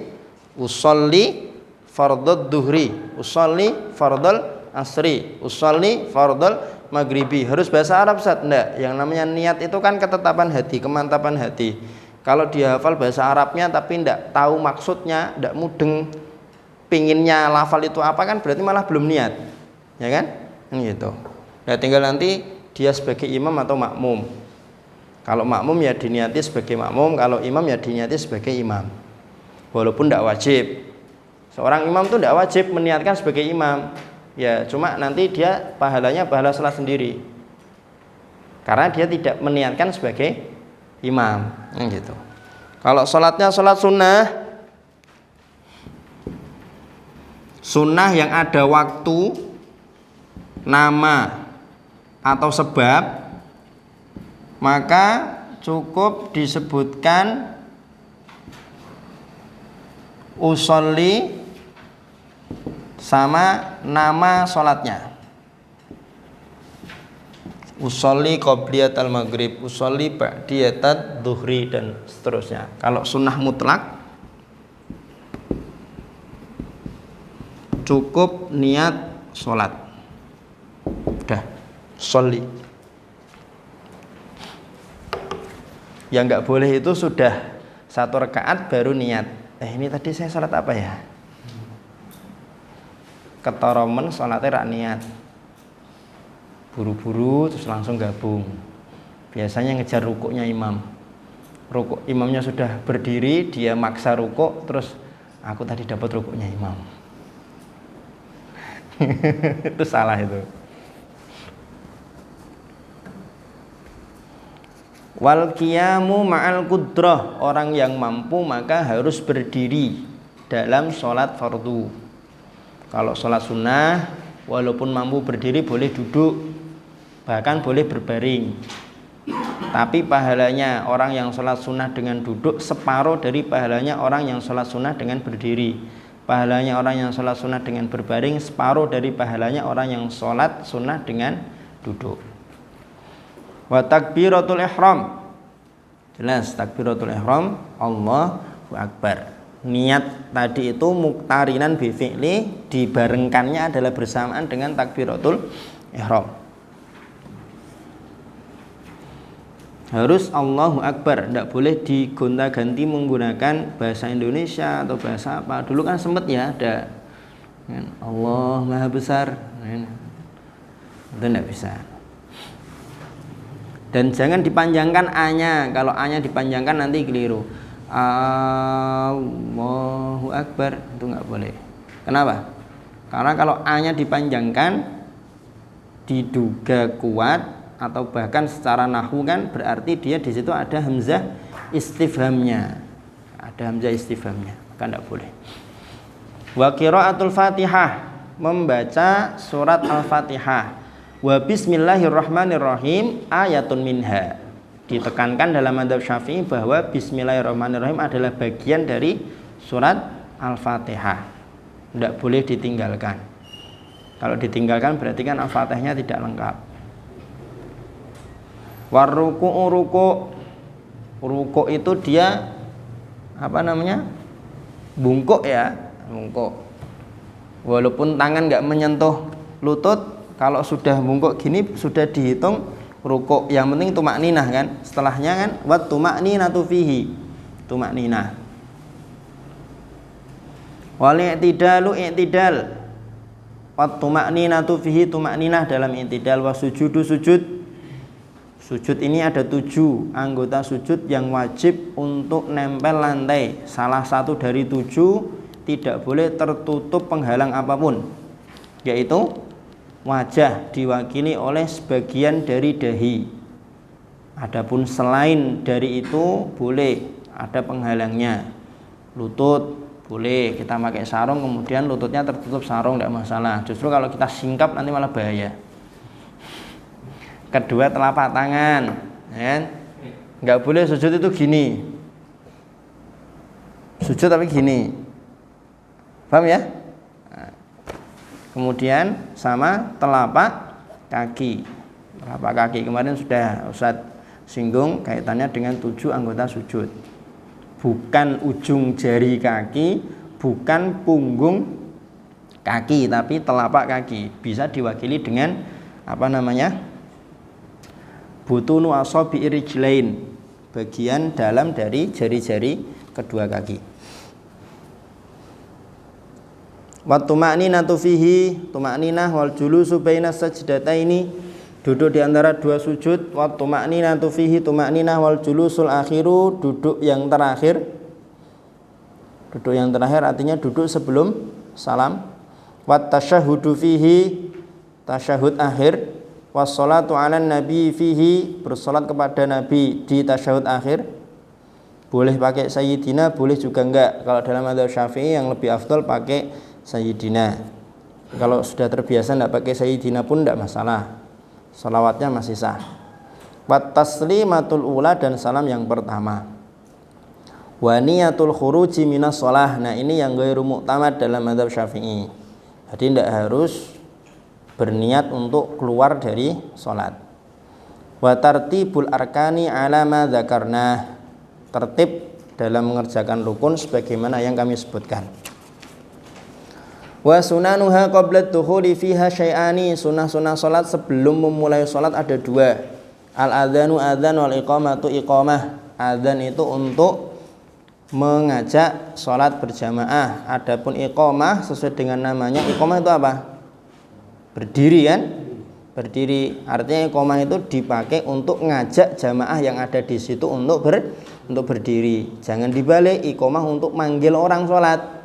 usolli fardhud duhri, usolli fardhul asri, usolli fardhul maghribi. Harus bahasa Arab Ustaz? Enggak. Yang namanya niat itu kan ketetapan hati, kemantapan hati. Kalau dia hafal bahasa Arabnya tapi enggak tahu maksudnya, enggak mudeng pinginnya lafal itu apa, kan berarti malah belum niat. Ya kan? Gitu. Nah, tinggal nanti dia sebagai imam atau makmum. Kalau makmum ya diniati sebagai makmum, kalau imam ya diniati sebagai imam. Walaupun tidak wajib. Seorang imam itu tidak wajib meniatkan sebagai imam. Ya, cuma nanti dia pahalanya pahala salat sendiri. Karena dia tidak meniatkan sebagai imam. Gitu. Kalau salatnya salat sunnah yang ada waktu, nama atau sebab, maka cukup disebutkan usolli sama nama sholatnya. Usolli qobliyatal maghrib, usolli ba'diyatat dhuhri, dan seterusnya. Kalau sunnah mutlak cukup niat sholat, udah sholli. Yang nggak boleh itu sudah 1 rakaat baru niat. Ini tadi saya sholat apa ya? Ketoromen sholatnya rak niat. Buru-buru terus langsung gabung. Biasanya ngejar rukuknya imam. Rukuk imamnya sudah berdiri, dia maksa rukuk, terus aku tadi dapat rukuknya imam. Itu salah itu. Wal qiyamu ma'al qudrah, orang yang mampu maka harus berdiri dalam sholat fardu. Kalau sholat sunnah walaupun mampu berdiri boleh duduk, bahkan boleh berbaring. Tapi pahalanya orang yang sholat sunnah dengan duduk separuh dari pahalanya orang yang sholat sunnah dengan berdiri. Pahalanya orang yang sholat sunnah dengan berbaring separuh dari pahalanya orang yang sholat sunnah dengan duduk. Wa takbiratul ihram. Jelas takbiratul ihram Allahu akbar. Niat tadi itu muqtarinan bi fi'li, dibarengkannya adalah bersamaan dengan takbiratul ihram. Harus Allahu Akbar, tidak boleh digonta-ganti menggunakan bahasa Indonesia atau bahasa apa. Dulu kan sempat ya ada Allah Maha Besar, itu tidak bisa. Dan jangan dipanjangkan A-nya. Kalau A-nya dipanjangkan nanti keliru. Allahu Akbar, itu nggak boleh. Kenapa? Karena kalau A-nya dipanjangkan diduga kuat atau bahkan secara nahwu kan berarti dia di situ ada hamzah istifhamnya. Ada hamzah istifhamnya, maka tidak boleh. Wa qiraatul Fatihah, membaca surat Al-Fatihah. Wa bismillahirrahmanirrahim ayatun minha. Ditekankan dalam mazhab Syafi'i bahwa bismillahirrahmanirrahim adalah bagian dari surat Al-Fatihah. Tidak boleh ditinggalkan. Kalau ditinggalkan berarti kan Al-Fatihahnya tidak lengkap. Waruku ruku itu dia apa namanya, bungkuk ya, bungkuk. Walaupun tangan nggak menyentuh lutut, kalau sudah bungkuk gini sudah dihitung ruku. Yang penting tumakninah kan. Setelahnya kan wat tumakninatu fihi, tumakninah. Wal i'tidalu i'tidal, wat tumakninatu fihi, tumakninah dalam i'tidal. Wasujudu sujud. Sujud ini ada 7 anggota sujud yang wajib untuk nempel lantai. Salah satu dari 7 tidak boleh tertutup penghalang apapun, yaitu wajah diwakili oleh sebagian dari dahi. Adapun selain dari itu boleh ada penghalangnya. Lutut boleh, kita pakai sarung kemudian lututnya tertutup sarung, tidak masalah. Justru kalau kita singkap nanti malah bahaya. Kedua telapak tangan, ya. Nggak boleh sujud itu gini, sujud tapi gini, paham ya? Nah, kemudian sama telapak kaki. Telapak kaki kemarin sudah Ustaz singgung kaitannya dengan 7 anggota sujud. Bukan ujung jari kaki, bukan punggung kaki, tapi telapak kaki. Bisa diwakili dengan apa namanya? Butunu asabi rijlain, bagian dalam dari jari-jari kedua kaki. Wa tuma'ninatu fihi, tuma'ninah wal julusu baina sajdataini, duduk di antara 2 sujud. Wa tuma'ninatu fihi, tuma'ninah wal julusul akhiru, duduk yang terakhir. Duduk yang terakhir artinya duduk sebelum salam. Wa tasyahhudu fihi, tasyahud akhir. Wassalatu ala nabi fihi, bersolat kepada nabi di tasyahud akhir. Boleh pakai sayyidina, boleh juga enggak. Kalau dalam mazhab Syafi'i yang lebih afdal pakai sayyidina. Kalau sudah terbiasa enggak pakai sayyidina pun enggak masalah, salawatnya masih sah. Wat taslimatul ula, dan salam yang pertama. Wa niyatul khuruji minas shalah. Nah, ini yang ghairu mu'tamad dalam mazhab Syafi'i. Jadi enggak harus berniat untuk keluar dari sholat. Wa tartibul arkani ala ma dzakarna, tertib dalam mengerjakan rukun sebagaimana yang kami sebutkan. Wa sunanuha qabla dukhuli fiha syai'ani, sunah-sunah sholat sebelum memulai sholat ada 2. Al-adzanu adzan wal iqamatu iqamah. Adzan itu untuk mengajak sholat berjamaah. Adapun iqamah sesuai dengan namanya, iqamah itu apa? Berdiri kan? Berdiri. Artinya iqamah itu dipakai untuk ngajak jamaah yang ada di situ untuk berdiri. Jangan dibalik, iqamah untuk manggil orang sholat.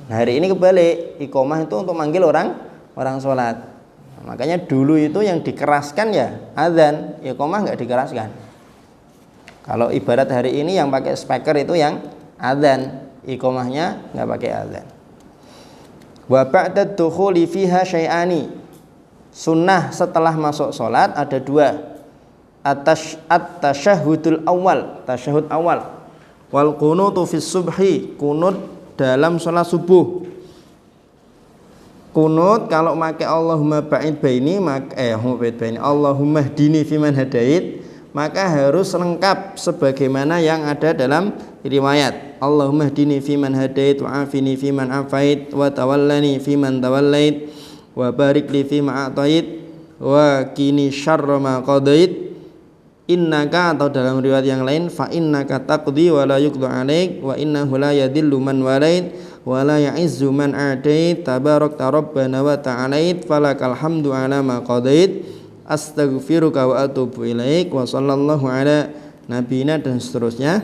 Nah, hari ini kebalik, iqamah itu untuk manggil orang sholat. Nah, makanya dulu itu yang dikeraskan ya adzan, iqamah nggak dikeraskan. Kalau ibarat hari ini yang pakai speaker itu yang adzan, iqamahnya nggak pakai adzan. Wa ba'da dukhuli fiha syai'ani, sunnah setelah masuk sholat ada 2. At-tasyahudul awal, tasyahud awal. Wal qunutu fis subhi, kunut dalam sholat subuh. Kunut kalau make Allahumma ba'id baini Allahumma hdini fiman hadait, maka harus lengkap sebagaimana yang ada dalam riwayat. Allahumma hdini fiman hadait wa afini fiman afait wa tawallani fiman tawallait wa barik li fima a'tait wa qini syarra ma qadait innaka, atau dalam riwayat yang lain fa innaka taqdi wa la yuqda 'alaik wa innahu la yadhillu man walait wa la ya'izzu man a'tait tabarakta rabbana wa ta'alait falakal hamdu 'ala ma qadait astaghfiruka wa atubu ilaik wa sallallahu ala nabiyina, dan seterusnya,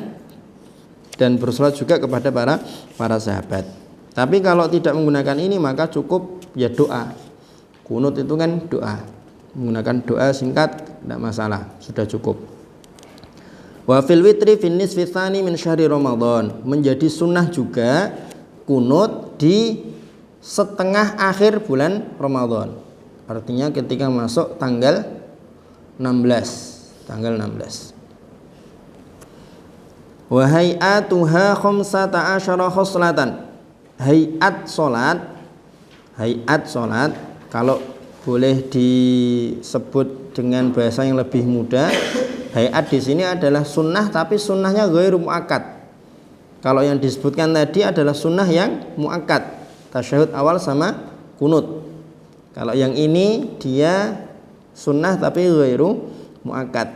dan bersolat juga kepada para sahabat. Tapi kalau tidak menggunakan ini maka cukup ya doa. Kunut itu kan doa, menggunakan doa singkat tidak masalah, sudah cukup. Wa fil witri fin nisfi tsani min syahri Ramadan, menjadi sunnah juga kunut di setengah akhir bulan Ramadan. Artinya ketika masuk tanggal 16. Wa hay'atuha khamsata asyara khoslatan. Hay'at salat kalau boleh disebut dengan bahasa yang lebih mudah, hay'at di sini adalah sunnah, tapi sunnahnya ghairu muakkad. Kalau yang disebutkan tadi adalah sunnah yang muakkad, tasyahud awal sama kunut. Kalau yang ini dia sunnah tapi ghairu muakkad.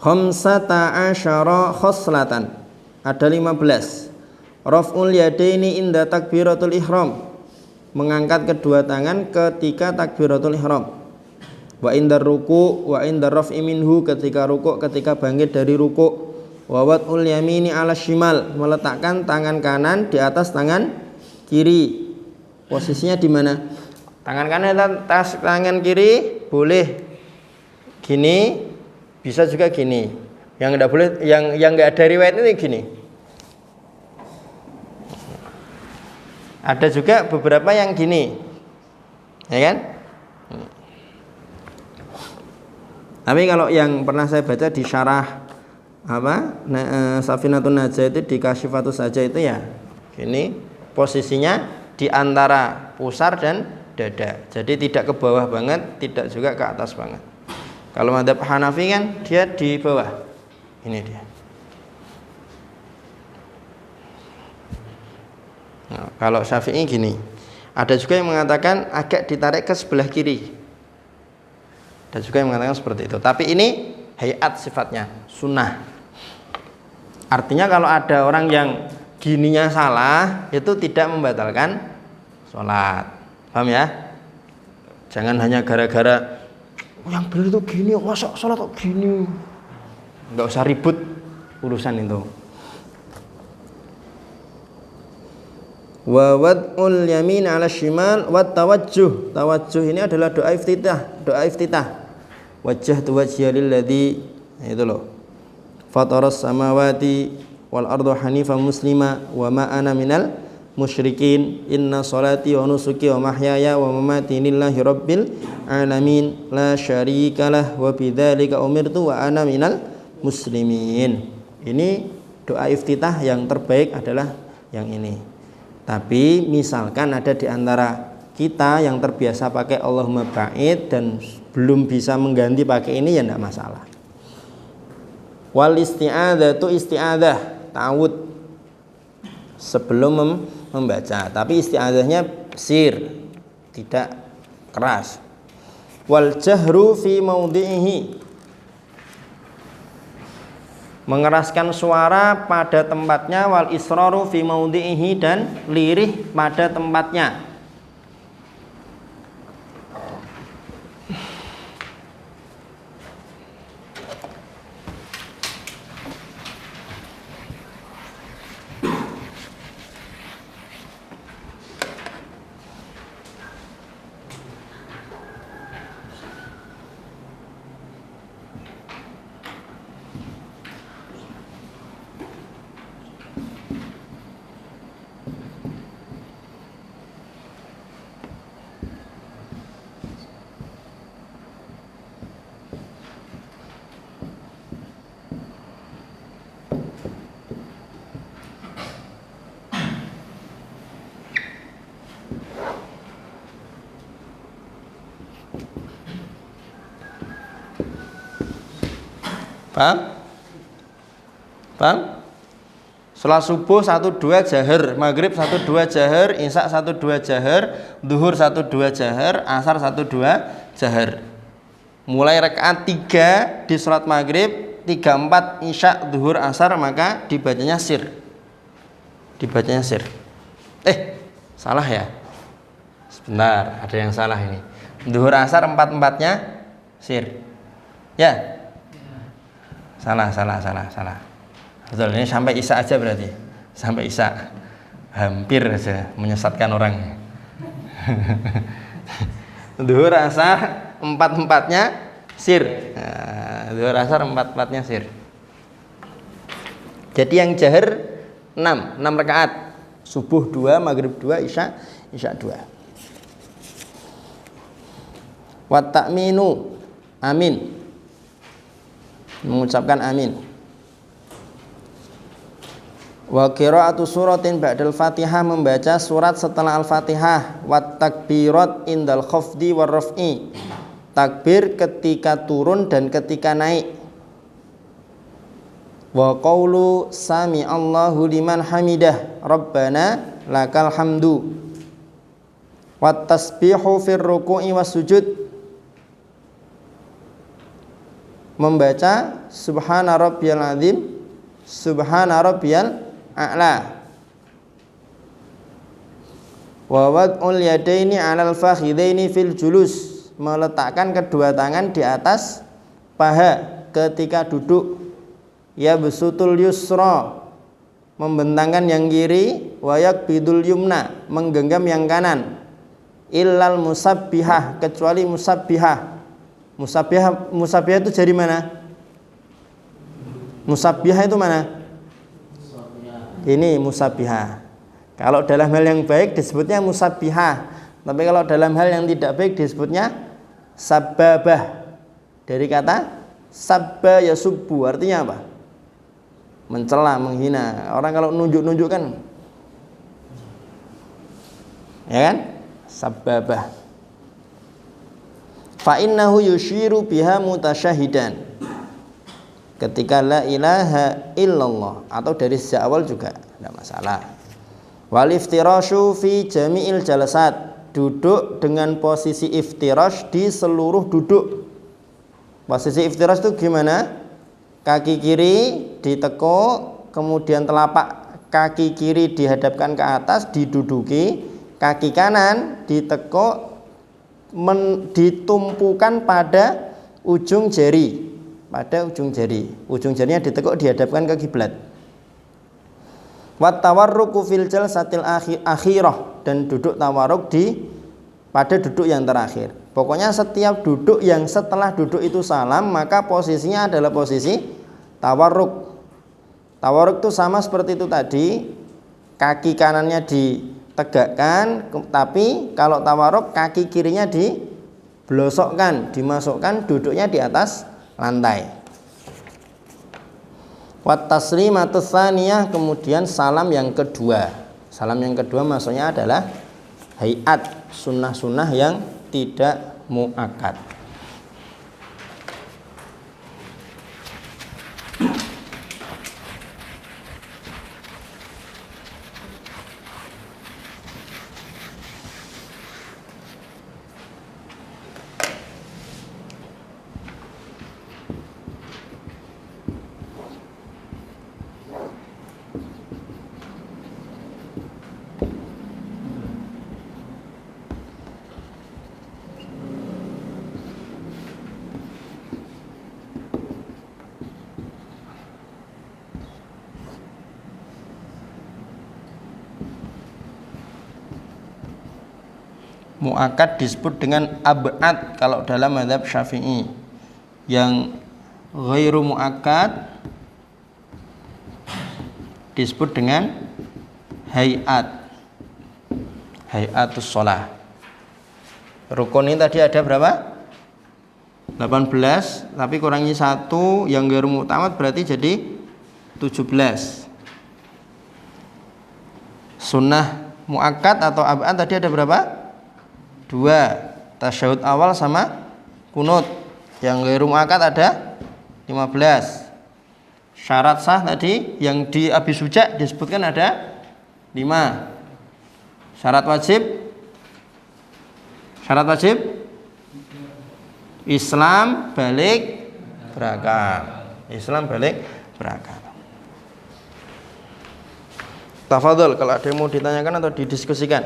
Khamsata asyara khoslatan, ada 15. Raf'ul yadaini inda takbiratul ihram, mengangkat kedua tangan ketika takbiratul ihram. Wa indar ruku' wa indar raf'i minhu, ketika ruku', ketika bangkit dari ruku'. Wa wad'ul yamini 'ala shimal, meletakkan tangan kanan di atas tangan kiri. Posisinya di mana? Tangan kanan atas tangan kiri, boleh gini, bisa juga gini. Yang enggak boleh, yang enggak ada riwayat ini gini. Ada juga beberapa yang gini, ya kan? Tapi kalau yang pernah saya baca di syarah Safinatun Najah itu, di Kasyifatus Sajah itu ya gini, posisinya di antara pusar dan dada. Jadi tidak ke bawah banget, tidak juga ke atas banget. Kalau mazhab Hanafi kan dia di bawah. Ini dia. Nah, kalau Syafi'i gini. Ada juga yang mengatakan agak ditarik ke sebelah kiri. Ada juga yang mengatakan seperti itu. Tapi ini hayat sifatnya, sunnah. Artinya kalau ada orang yang gininya salah, itu tidak membatalkan sholat. Paham ya? Jangan hanya gara-gara yang benar itu gini, masa sholat kok gini. Nggak usah ribut urusan itu. Wa wad'ul yamin 'ala shimal wa tawajjuh. Tawajjuh ini adalah doa iftitah. Wajjahtu wajhiya lilladzi, itu loh. Fataras samawati wal ardu hanifan muslima wa ma ana minal musyrikin. Inna salati wa nusuki wa mahyaya wa mamati lillahi rabbil alamin la syarikalah wa bidzalika umirtu wa ana minal muslimin. Ini doa iftitah yang terbaik adalah yang ini. Tapi misalkan ada di antara kita yang terbiasa pakai Allahumma ba'id dan belum bisa mengganti pakai ini, ya tidak masalah. Wal isti'adzatu isti'adzah ta'awud sebelum membaca, tapi isti'adzahnya sir, tidak keras. Wal jahru fi maudhi'ihi, mengeraskan suara pada tempatnya. Wal israru fi maudhi'ihi, dan lirih pada tempatnya. Paham? Paham? Sholat subuh 1-2 jahar, maghrib 1-2 jahar, isya 1-2 jahar, duhur 1-2 jahar, asar 1-2 jahar. Mulai rakaat 3 di sholat maghrib, 3-4 isya, duhur, asar, maka dibacanya sir. Dibacanya sir. Salah ya? Sebentar, ada yang salah ini. Duhur, asar 4-4-nya sir. Ya? Salah. Betul, ini sampai isya aja berarti. Sampai isya. Hampir saja menyesatkan orang. Duhur, asar 4-4-nya sir. Nah, duhur, asar 4-4-nya sir. Jadi yang jahar 6 rakaat. Subuh 2, maghrib 2, isya 2. Wa ta'minu, amin. Mengucapkan amin. Wa qira'atu suratin ba'dal Fatihah, membaca surat setelah Al-Fatihah. Wa takbirat indal khafdi war raf'i, takbir ketika turun dan ketika naik. Wa qaulu sami Allahu liman hamidah rabbana lakal hamdu. Wa tasbihu fir ruku'i was sujud, membaca subhana rabbiyal azim, subhana rabbiyal a'la. Wa wad'ul yadaini 'alal fakhidaini fil julus, meletakkan kedua tangan di atas paha ketika duduk. Ya besutul yusra, membentangkan yang kiri. Wa yakbidul yumna, menggenggam yang kanan. Illal musabbihah, kecuali musabbihah. Musabbihah itu jari mana? Musabbihah itu mana? Ini musabbihah. Kalau dalam hal yang baik disebutnya musabbihah, tapi kalau dalam hal yang tidak baik disebutnya sababah. Dari kata sabba yasubbu, artinya apa? Mencela, menghina. Orang kalau nunjuk-nunjuk kan, ya kan? Sababah. Fa innahu yushiru biha mutasyahidan, ketika la ilaha illallah, atau dari sejak awal juga tidak masalah. Wal iftirashu fi jami'il jalasat, duduk dengan posisi iftirash di seluruh duduk. Posisi iftirash itu gimana? Kaki kiri ditekuk, kemudian telapak kaki kiri dihadapkan ke atas, diduduki. Kaki kanan ditekuk, ditumpukan pada ujung jari. Pada ujung jari. Ujung jarinya ditekuk, dihadapkan ke kiblat. Wat tawarruku fil jalsatil akhirah, dan duduk tawarruk pada duduk yang terakhir. Pokoknya setiap duduk yang setelah duduk itu salam, maka posisinya adalah posisi tawarruk. Tawarruk itu sama seperti itu tadi, kaki kanannya ditegakkan, tapi kalau tawarruk kaki kirinya diblosokkan, dimasukkan, duduknya di atas lantai. Wat taslimatu tsaniyah, kemudian salam yang kedua. Salam yang kedua maksudnya adalah hayat, sunnah-sunnah yang tidak muakkad. Muakkad disebut dengan ab'ad kalau dalam mazhab Syafi'i. Yang ghairu muakkad disebut dengan hayat, hayatus shalah. Rukun ini tadi ada berapa? 18, tapi kurangi 1 yang ghairu mu'tamad berarti jadi 17. Sunnah muakkad atau ab'ad tadi ada berapa? 2, tasyahud awal sama kunut. Yang ghairu muakkad ada 15. Syarat sah tadi yang di Abi Suja disebutkan ada 5. Syarat wajib Islam balik berakal. Islam balik berakal. Tafadhol kalau ada yang mau ditanyakan atau didiskusikan.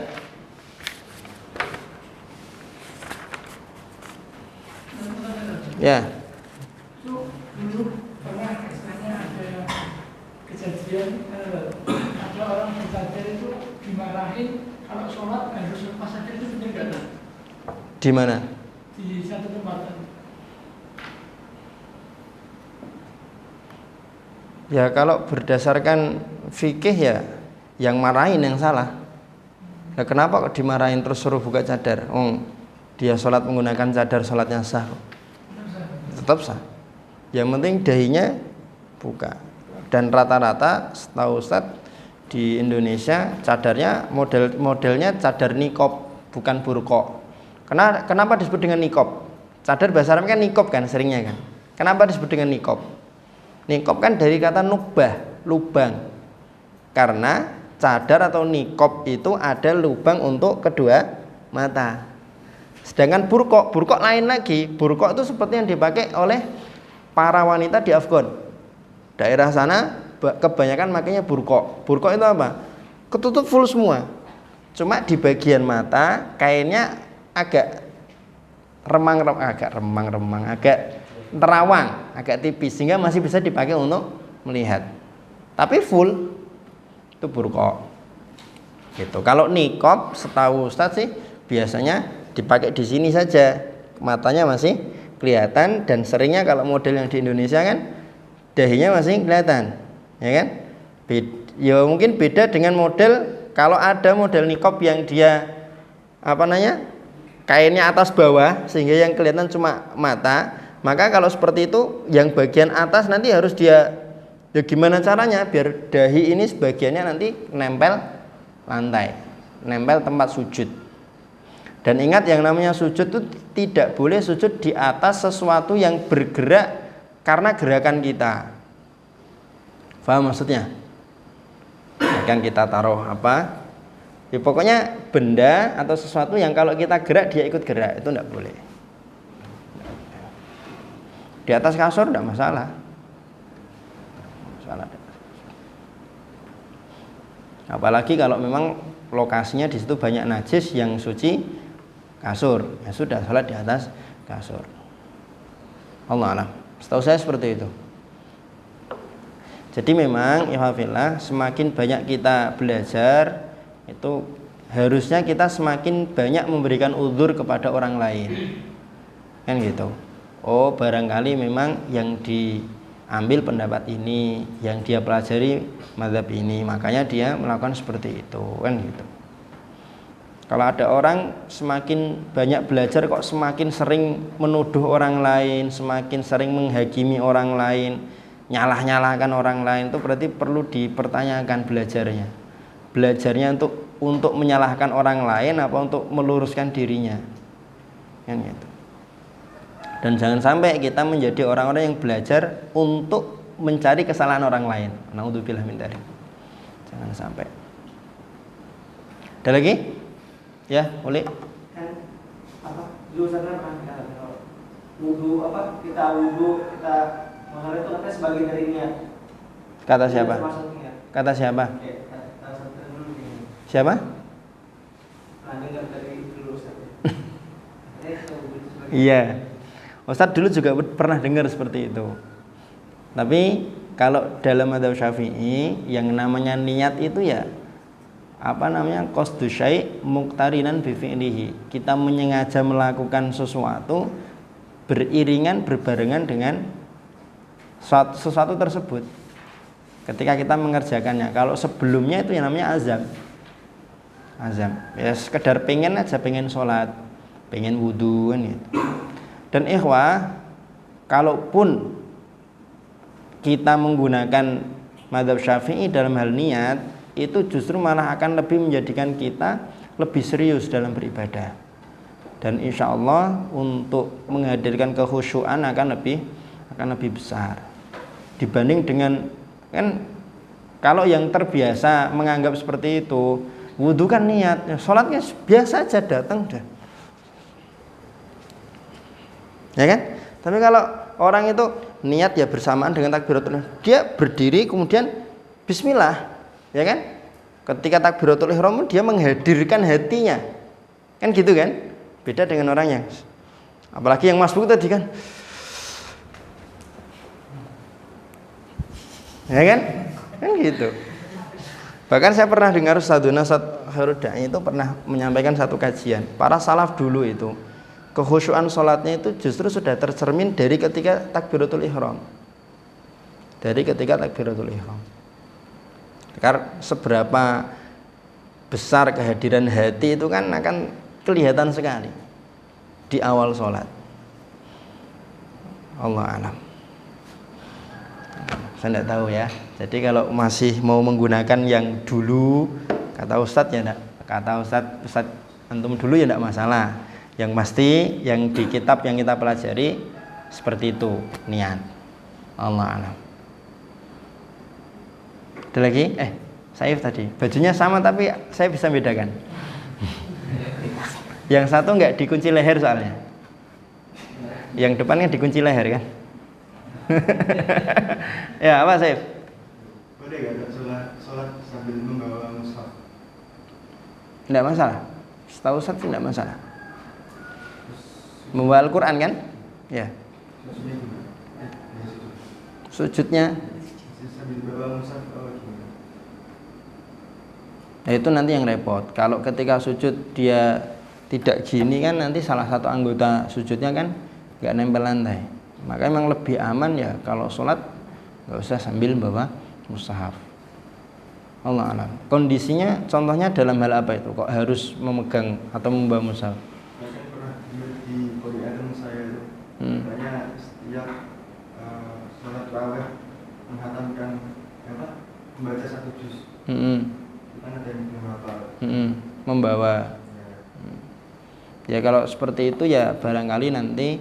Ya. Dulu pernah istilahnya ada kejadian ada orang bersajar itu dimarahin kalau sholat harus lepas saja, itu benar nggak? Di mana? Di satu tempat. Ya kalau berdasarkan fikih ya yang marahin yang salah. Nah, kenapa kok dimarahin terus suruh buka cadar? Dia sholat menggunakan cadar, sholatnya sah. Tetap sah. Yang penting dahinya buka. Dan rata-rata setahu Ustaz di Indonesia cadarnya modelnya cadar niqab, bukan burqa. Kenapa disebut dengan niqab? Cadar bahasa Arab kan niqab kan seringnya kan. Kenapa disebut dengan niqab? Niqab kan dari kata nubah, lubang. Karena cadar atau niqab itu ada lubang untuk kedua mata. Sedangkan burqa lain lagi. Burqa itu seperti yang dipakai oleh para wanita di Afgan. Daerah sana kebanyakan makanya burqa. Burqa itu apa? Ketutup full semua. Cuma di bagian mata kainnya agak remang-remang, agak terawang, agak tipis sehingga masih bisa dipakai untuk melihat. Tapi full itu burqa. Gitu. Kalau niqab setahu Ustaz sih biasanya dipakai di sini saja. Matanya masih kelihatan dan seringnya kalau model yang di Indonesia kan dahinya masih kelihatan, ya kan? Ya mungkin beda dengan model kalau ada model niqab yang dia kainnya atas bawah sehingga yang kelihatan cuma mata, maka kalau seperti itu yang bagian atas nanti harus ya gimana caranya biar dahi ini sebagiannya nanti nempel lantai, nempel tempat sujud. Dan ingat yang namanya sujud itu tidak boleh sujud di atas sesuatu yang bergerak karena gerakan kita. Paham maksudnya? Kan kita taruh apa? Ya pokoknya benda atau sesuatu yang kalau kita gerak dia ikut gerak, itu tidak boleh. Di atas kasur tidak masalah. Apalagi kalau memang lokasinya di situ banyak najis yang suci kasur, ya sudah sholat di atas kasur. Allah alam. Setahu saya seperti itu. Jadi memang ihwafillah semakin banyak kita belajar itu harusnya kita semakin banyak memberikan uzur kepada orang lain. Kan gitu. Oh barangkali memang yang diambil pendapat ini, yang dia pelajari mazhab ini, makanya dia melakukan seperti itu, kan gitu. Kalau ada orang semakin banyak belajar kok semakin sering menuduh orang lain, semakin sering menghakimi orang lain, nyalah-nyalahkan orang lain, itu berarti perlu dipertanyakan belajarnya. Belajarnya untuk menyalahkan orang lain apa untuk meluruskan dirinya. Kan gitu. Dan jangan sampai kita menjadi orang-orang yang belajar untuk mencari kesalahan orang lain. Naudzubillah min dzalik. Jangan sampai. Ada lagi? Ya, boleh. Kan dulu saya kalau wudu kita masalah itu katanya sebagian dari niat. Kata siapa? Kata siapa? Siapa? Dengar dari dulu Ustaz. Iya. Ustadz dulu juga pernah dengar seperti itu. Tapi kalau dalam madzhab Syafi'i yang namanya niat itu ya qasdu syai' muqtarinan bi fi'lihi. Kita menyengaja melakukan sesuatu beriringan berbarengan dengan sesuatu tersebut. Ketika kita mengerjakannya, kalau sebelumnya itu yang namanya azam. Ya sekedar pengen sholat, pengen wudu kan gitu. Dan ikhwah, kalaupun kita menggunakan madzhab Syafi'i dalam hal niat, itu justru malah akan lebih menjadikan kita lebih serius dalam beribadah. Dan insya Allah untuk menghadirkan kekhusyuan akan lebih besar. dibanding dengan kan kalau yang terbiasa menganggap seperti itu, wudu kan niat, ya, sholatnya biasa aja datang dah. Ya kan? Tapi kalau orang itu niat ya bersamaan dengan takbiratul ihram, dia berdiri kemudian bismillah, ya kan? Ketika takbiratul ihram dia menghadirkan hatinya. Kan gitu kan? Beda dengan orang yang apalagi yang masbuk tadi kan. Ya kan? Kan gitu. Bahkan saya pernah dengar Ustadzuna Ustadz Khairul Da'i itu pernah menyampaikan satu kajian. Para salaf dulu itu kekhusyuan sholatnya itu justru sudah tercermin dari ketika takbiratul ihram. Dari ketika takbiratul ihram. Karena seberapa besar kehadiran hati itu kan akan kelihatan sekali di awal sholat. Allah alam. Saya tidak tahu ya. Jadi kalau masih mau menggunakan yang dulu kata Ustadz ya enggak. Kata Ustadz antum dulu ya enggak masalah. Yang pasti yang di kitab yang kita pelajari seperti itu niat. Allah alam. Ada lagi? Saif tadi. Bajunya sama tapi saya bisa bedakan. Yang satu enggak dikunci leher soalnya. Yang depannya dikunci leher kan? Ya apa Saif? Boleh gak sholat sambil membawa mushaf? Tidak masalah. Setahu Ustaz tidak masalah. Membawa Al-Quran kan? Ya. Sujudnya? Sambil bawa mushaf gimana? Ya itu nanti yang repot. Kalau ketika sujud dia tidak gini kan nanti salah satu anggota sujudnya kan nggak nempel lantai. Maka memang lebih aman ya kalau sholat nggak usah sambil bawa mushaf. Allah alam. Kondisinya contohnya dalam hal apa itu? Kok harus memegang atau membawa mushaf? Saya pernah di Korea saya itu banyak setiap sholat tarawih menghatamkan membaca satu juz. Kan ada yang menghafal. Membawa. Ya kalau seperti itu ya barangkali nanti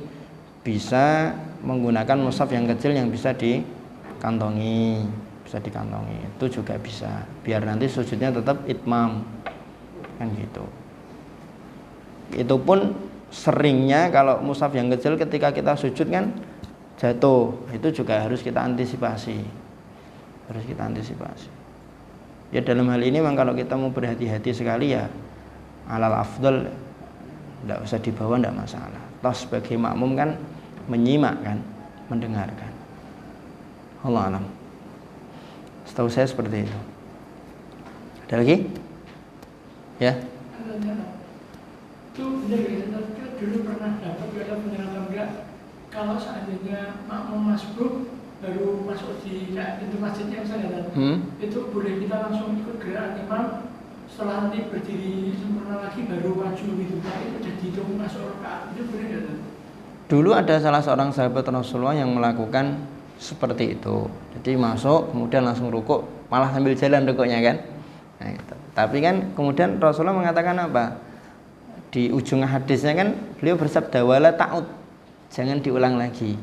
bisa menggunakan mushaf yang kecil yang bisa dikantongi, itu juga bisa. Biar nanti sujudnya tetap itmam, kan gitu. Itu pun seringnya kalau mushaf yang kecil ketika kita sujud kan jatuh, itu juga harus kita antisipasi. Ya dalam hal ini memang kalau kita mau berhati-hati sekali ya alal afdal tidak usah dibawa, tidak masalah. Toh sebagai makmum kan menyimak kan, mendengarkan. Allah alam. Setahu saya seperti itu. Ada lagi? Ya. Itu kita dulu pernah dapat benar atau enggak kalau seandainya makmum masbuk baru masuk di pintu masjidnya misalnya itu boleh kita langsung ikut gerakan imam, setelah nanti berdiri sempurna lagi baru maju gitu. Tapi itu udah dihitung masuk rakaat, itu boleh nggak? Dulu ada salah seorang sahabat Rasulullah yang melakukan seperti itu. Jadi masuk kemudian langsung rukuk, malah sambil jalan rukuknya kan. Nah, gitu. Tapi kan kemudian Rasulullah mengatakan apa? Di ujung hadisnya kan beliau bersabda wala ta'ud, jangan diulang lagi.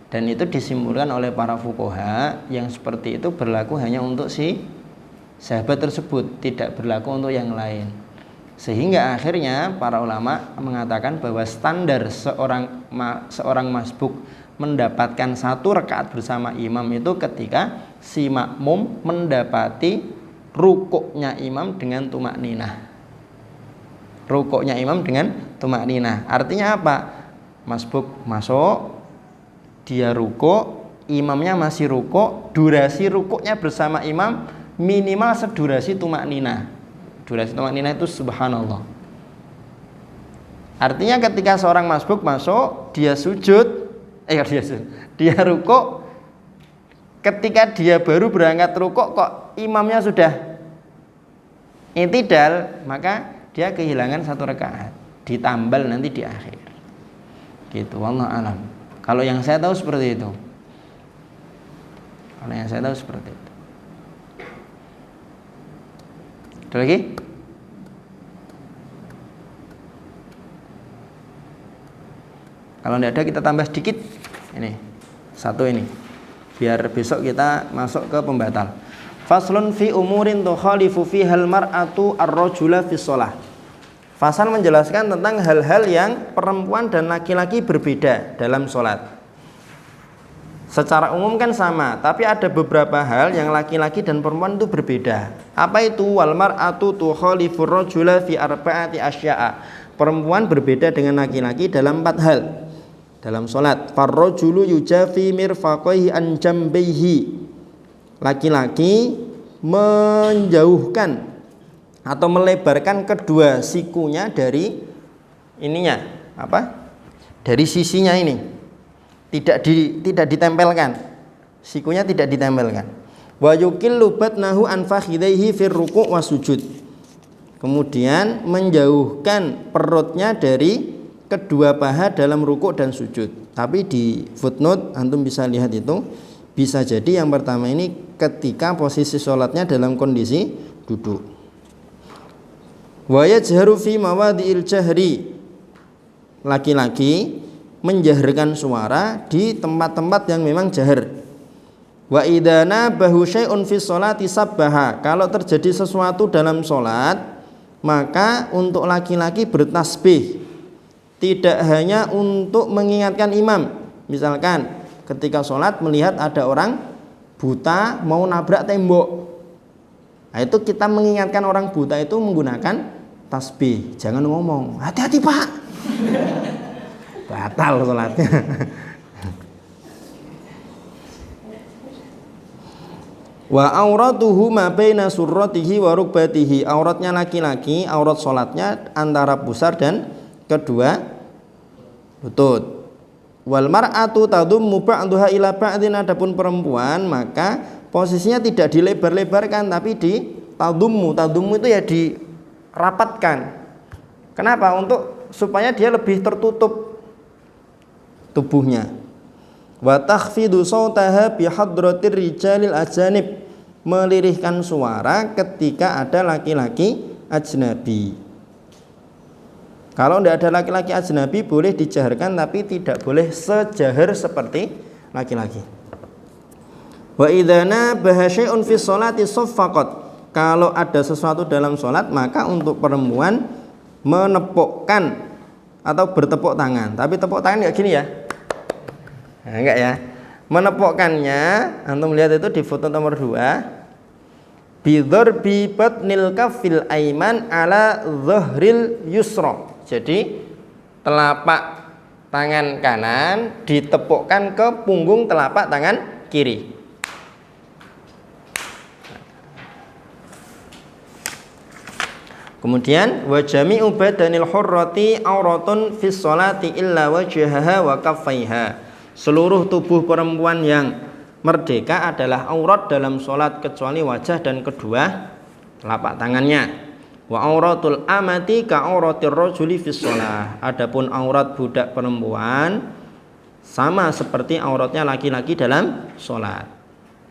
Dan itu disimpulkan oleh para fuqaha yang seperti itu berlaku hanya untuk si sahabat tersebut, tidak berlaku untuk yang lain. Sehingga akhirnya para ulama mengatakan bahwa standar seorang masbuk mendapatkan satu rakaat bersama imam itu ketika si makmum mendapati rukuknya imam dengan tumak ninah. Rukuknya imam dengan tumak ninah. Artinya apa? Masbuk masuk, dia rukuk, imamnya masih rukuk, durasi rukuknya bersama imam minimal sedurasi tumak ninah. Durasi tumak ninah itu subhanallah. Artinya ketika seorang masbuk masuk, dia rukuk, ketika dia baru berangkat rukuk kok imamnya sudah i'tidal, maka dia kehilangan satu rakaat, ditambal nanti di akhir. Gitu, wallahu alam. Kalau yang saya tahu seperti itu. Ada lagi? Kalau tidak ada kita tambah sedikit. Ini satu ini. biar besok kita masuk ke pembatal. Faslun fi umurin tukhalifu fihal mar'atu ar-rajula fi shalah. Fasal menjelaskan tentang hal-hal yang perempuan dan laki-laki berbeda dalam sholat. Secara umum kan sama, tapi ada beberapa hal yang laki-laki dan perempuan itu berbeda. Apa itu? Wal mar'atu tukhalifur rajula fi arba'ati asya'a. Perempuan berbeda dengan laki-laki dalam 4 hal dalam sholat. Farrajulu yujafi mirfaqaihi an jambayhi. Laki-laki menjauhkan atau melebarkan kedua sikunya dari ininya, dari sisinya ini, tidak ditempelkan, sikunya tidak ditempelkan. Wa yukillu batnahu an fakhidaihi fir ruku' wa sujud. Kemudian menjauhkan perutnya dari kedua paha dalam rukuk dan sujud. Tapi di footnote antum bisa lihat itu, bisa jadi yang pertama ini ketika posisi sholatnya dalam kondisi duduk. Wa yajharu fi mawadhi'il jahri. Laki-laki menjaharkan suara di tempat-tempat yang memang jahar. Wa idana bahu syai'un fi sholati sabbaha. Kalau terjadi sesuatu dalam sholat, maka untuk laki-laki bertasbih. Tidak hanya untuk mengingatkan imam. Misalkan ketika sholat melihat ada orang buta mau nabrak tembok. Nah, itu kita mengingatkan orang buta itu menggunakan tasbih. Jangan ngomong, hati-hati pak, batal sholatnya. Wa auratuhu ma baina surratihi wa rukbatihi. Auratnya laki-laki, aurat sholatnya antara pusar dan kedua lutut. Wal mar'atu tadummu ba'daha ila ba'din. Adapun perempuan maka posisinya tidak dilebar-lebarkan tapi di tadummu. Tadummu itu ya dirapatkan. Kenapa? Untuk supaya dia lebih tertutup tubuhnya. Wa takhfidu sautaha bi hadratir rijalil ajanib. Melirihkan suara ketika ada laki-laki ajnabi. Kalau tidak ada laki-laki ajnabi boleh dijaharkan tapi tidak boleh sejahar seperti laki-laki. Wa idana bahasyai'un fi sholati saffaqat. Kalau ada sesuatu dalam sholat maka untuk perempuan menepukkan atau bertepuk tangan. Tapi tepuk tangan enggak gini ya. Nah, enggak ya. Menepukkannya antum lihat itu di foto nomor 2. Bidharbi batnil kaffil aiman ala dhahril yusra. Jadi telapak tangan kanan ditepukkan ke punggung telapak tangan kiri. Kemudian wa jami'u badanil hurrati auratun fis sholati illa wajhaha wa kaffaiha. Seluruh tubuh perempuan yang merdeka adalah aurat dalam sholat kecuali wajah dan kedua telapak tangannya. Wa auratul amati ka auratir rajuli fis shalah. Adapun aurat budak perempuan sama seperti auratnya laki-laki dalam sholat.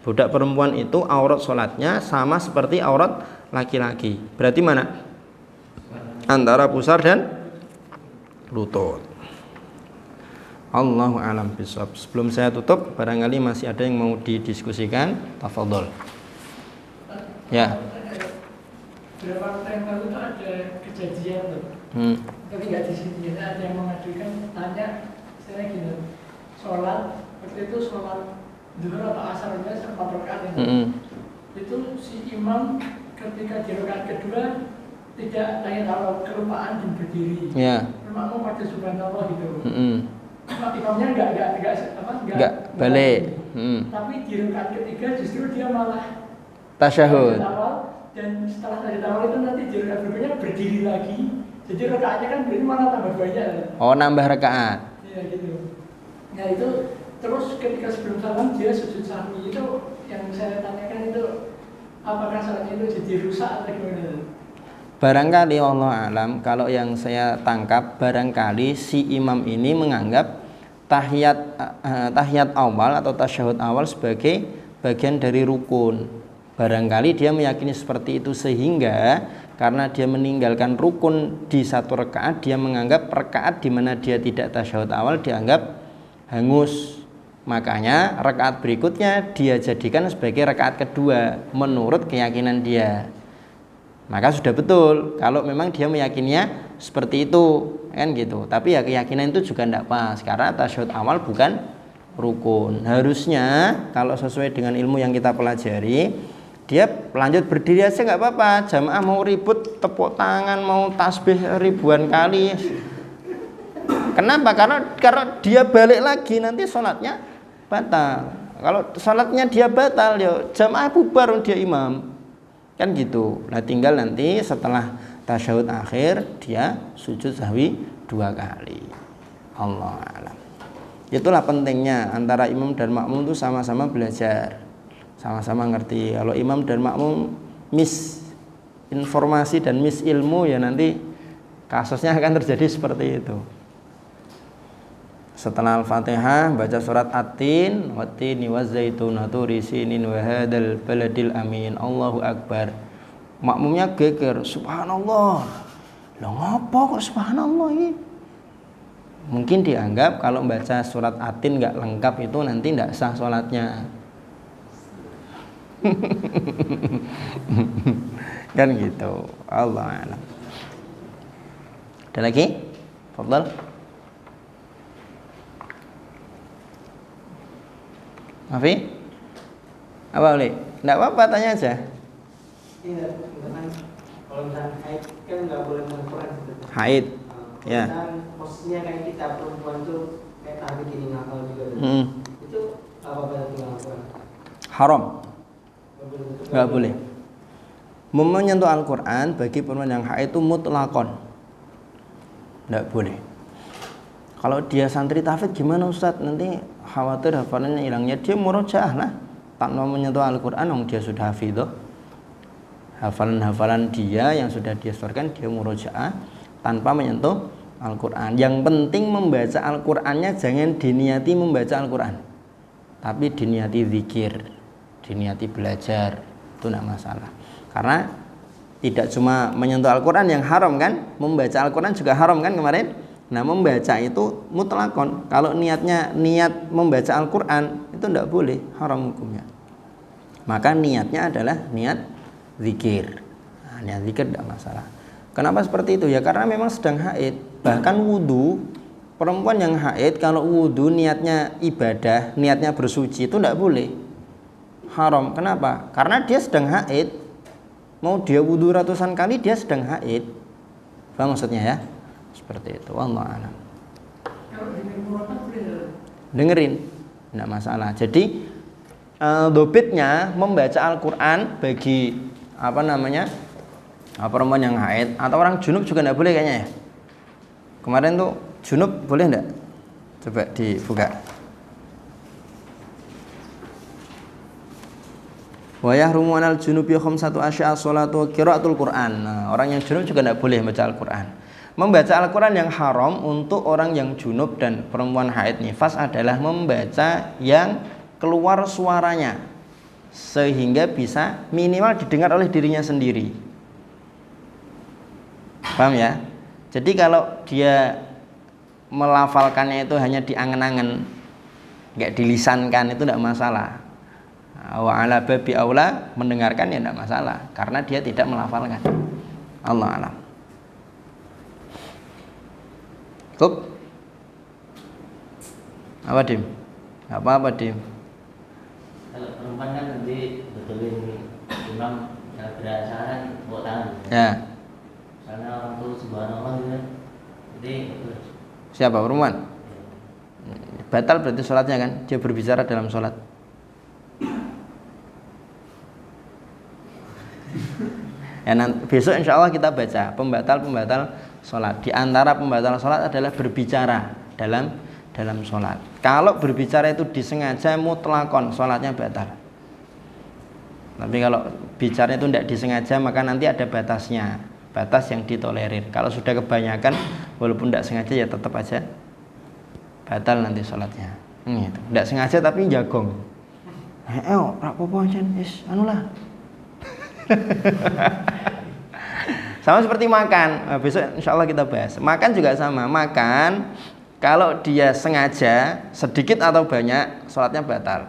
Budak perempuan itu aurat sholatnya sama seperti aurat laki-laki. Berarti mana? Antara pusar dan lutut. Allahu a'lam bishawab. Sebelum saya tutup, barangkali masih ada yang mau didiskusikan. Tafadhol. Ya. Beberapa waktu yang lalu itu ada kejadian tuh. Tapi nggak di sini. Ada yang mengajukan tanya, saya gini, sholat waktu itu sholat zuhur atau asarnya 4 rakaat itu si imam ketika di rakaat kedua tidak tanya kalau kelupaan dan berdiri. Memang pada subhanallah gitu. Imamnya enggak balik. Tapi di rakaat ketiga justru dia malah tasyahud. Dan setelah tadi awal itu nanti di rakaat berikutnya berdiri lagi. Jadi rakaatnya kan berarti malah tambah banyak. Oh, nambah rakaat. Iya gitu. Nah itu terus ketika sebelum salam dia sujud sahwi itu yang saya tanyakan itu apakah salatnya itu jadi rusak atau gimana? Barangkali Allah alam, kalau yang saya tangkap barangkali si imam ini menganggap tahiyat awal atau tasyahud awal sebagai bagian dari rukun. Barangkali dia meyakini seperti itu sehingga karena dia meninggalkan rukun di satu rakaat, dia menganggap rakaat di mana dia tidak tasyahud awal dianggap hangus. Makanya rakaat berikutnya dia jadikan sebagai rakaat kedua menurut keyakinan dia. Maka sudah betul kalau memang dia meyakininya seperti itu, kan gitu. Tapi ya keyakinan itu juga tidak pas karena tasyahud awal bukan rukun. Harusnya kalau sesuai dengan ilmu yang kita pelajari, dia lanjut berdiri aja nggak apa-apa. Jamaah mau ribut tepuk tangan, mau tasbih ribuan kali. Kenapa? Karena dia balik lagi nanti sholatnya batal. Kalau sholatnya dia batal, ya jamaah bubar dia imam. Kan gitu. Nah tinggal nanti setelah tasyahud akhir dia sujud sahwi 2 kali. Allah a'lam. Itulah pentingnya antara imam dan makmum itu sama-sama belajar, sama-sama ngerti. Kalau imam dan makmum miss informasi dan miss ilmu, ya nanti kasusnya akan terjadi seperti itu. Setelah Al-Fatihah baca surat At-Tin, Wat-Tini waz-Zaitun turi sinin wa hadzal baladil amin. Allahu akbar. Makmumnya geger, subhanallah. Lah ngopo kok subhanallah ini? Mungkin dianggap kalau baca surat At-Tin enggak lengkap itu nanti enggak sah salatnya. Kan gitu. Allah a'lam. Ada lagi? Fadhal. Mafi? Apa boleh? Tidak apa-apa, tanya aja. Iya, kan kalau misalnya haid kan nggak boleh Al-Quran. Haid, ya. Posisinya kayak kita perempuan tuh kayak tahbik ini ngakal juga. Itu apa berarti Al-Quran? Haram. Nggak boleh. Menyentuh Al-Quran bagi perempuan yang haid itu mutlakon. Nggak boleh. Kalau dia santri tahfidz gimana Ustadz? Nanti khawatir hafalannya hilangnya. Dia murojaah lah tanpa menyentuh Al-Quran, dia sudah hafidh. Hafalan-hafalan dia yang sudah dia setorkan dia murojaah tanpa menyentuh Al-Quran. Yang penting membaca Al-Qurannya jangan diniati membaca Al-Quran, tapi diniati zikir, diniati belajar. Itu tidak masalah. Karena tidak cuma menyentuh Al-Quran yang haram kan, membaca Al-Quran juga haram kan kemarin. Nah membaca itu mutlakon. Kalau niatnya niat membaca Al-Quran itu tidak boleh, haram hukumnya. Maka niatnya adalah niat zikir. Nah, niat zikir tidak masalah. Kenapa seperti itu? Ya karena memang sedang haid. Bahkan wudhu, perempuan yang haid kalau wudhu niatnya ibadah, niatnya bersuci itu tidak boleh, haram. Kenapa? Karena dia sedang haid. Mau dia wudhu ratusan kali dia sedang haid. Paham maksudnya ya? Seperti itu. Wallahu a'lam. Kalau dengerin murotal boleh? Dengerin, tidak masalah. Jadi dobitnya membaca Al-Quran bagi perempuan yang haid atau orang junub juga tidak boleh kayaknya ya. Kemarin tuh junub boleh tidak? Coba dibuka. Wa yahrumu 'alal junubi khamsatu asya' sholatu wa qiraatul Qur'an. Nah, orang yang junub juga tidak boleh baca Al-Quran. Membaca Al-Quran yang haram untuk orang yang junub dan perempuan haid nifas adalah membaca yang keluar suaranya sehingga bisa minimal didengar oleh dirinya sendiri. Paham ya? Jadi kalau dia melafalkannya itu hanya diangen-angen, enggak dilisankan, itu tidak masalah. Wa ala babi aula mendengarkan ya tidak masalah karena dia tidak melafalkan. Allah a'lam. Cukup? Apa Dim? Apa Dim? Kalau perempuan kan nanti betulin imam gerak salah kan bawa tangan. Ya. Karena orang tuh subhanallah gitu kan. Jadi Siapa perempuan? Batal berarti sholatnya kan? Dia berbicara dalam sholat. Ya nanti, besok insya Allah kita baca pembatal sholat. Di antara pembatal sholat adalah berbicara dalam sholat. Kalau berbicara itu disengaja mutlakon, sholatnya batal. Tapi kalau bicara itu tidak disengaja maka nanti ada batasnya, batas yang ditolerir. Kalau sudah kebanyakan walaupun tidak sengaja ya tetap aja batal nanti sholatnya. Gitu. Tidak sengaja tapi jagong. Rapopo aja, anulah. Sama seperti makan. Besok insya Allah kita bahas. Makan juga sama. Makan Kalau dia sengaja sedikit atau banyak, sholatnya batal.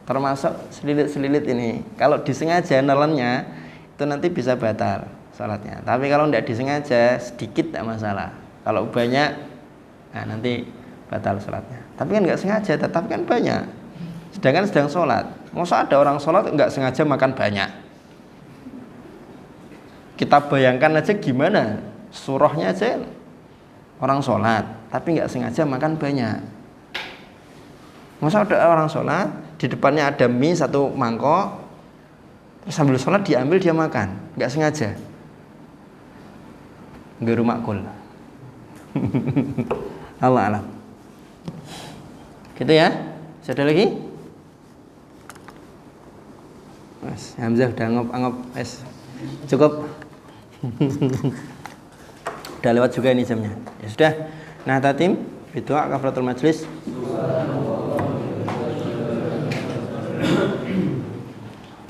Termasuk selilit-selilit ini. Kalau disengaja nelennya itu nanti bisa batal sholatnya. Tapi kalau tidak disengaja sedikit tidak masalah. Kalau banyak, nah nanti batal sholatnya. Tapi kan nggak sengaja, tetap kan banyak. Sedangkan sedang sholat. Masa ada orang sholat nggak sengaja makan banyak? Kita bayangkan aja gimana surahnya aja orang sholat, tapi nggak sengaja makan banyak. Masa ada orang sholat di depannya ada mie satu mangkok, terus sambil sholat diambil dia makan, nggak sengaja. Ghairu ma'qul. Allah alam. Gitu ya. Ada lagi? Mas Hamzah udah angop-angop. Cukup. Udah lewat juga ini jamnya. Ya sudah. Nah, tatim berdoa kafaratul majlis.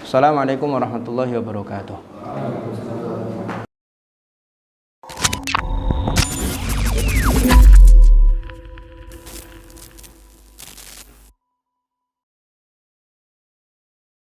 Assalamualaikum warahmatullahi wabarakatuh.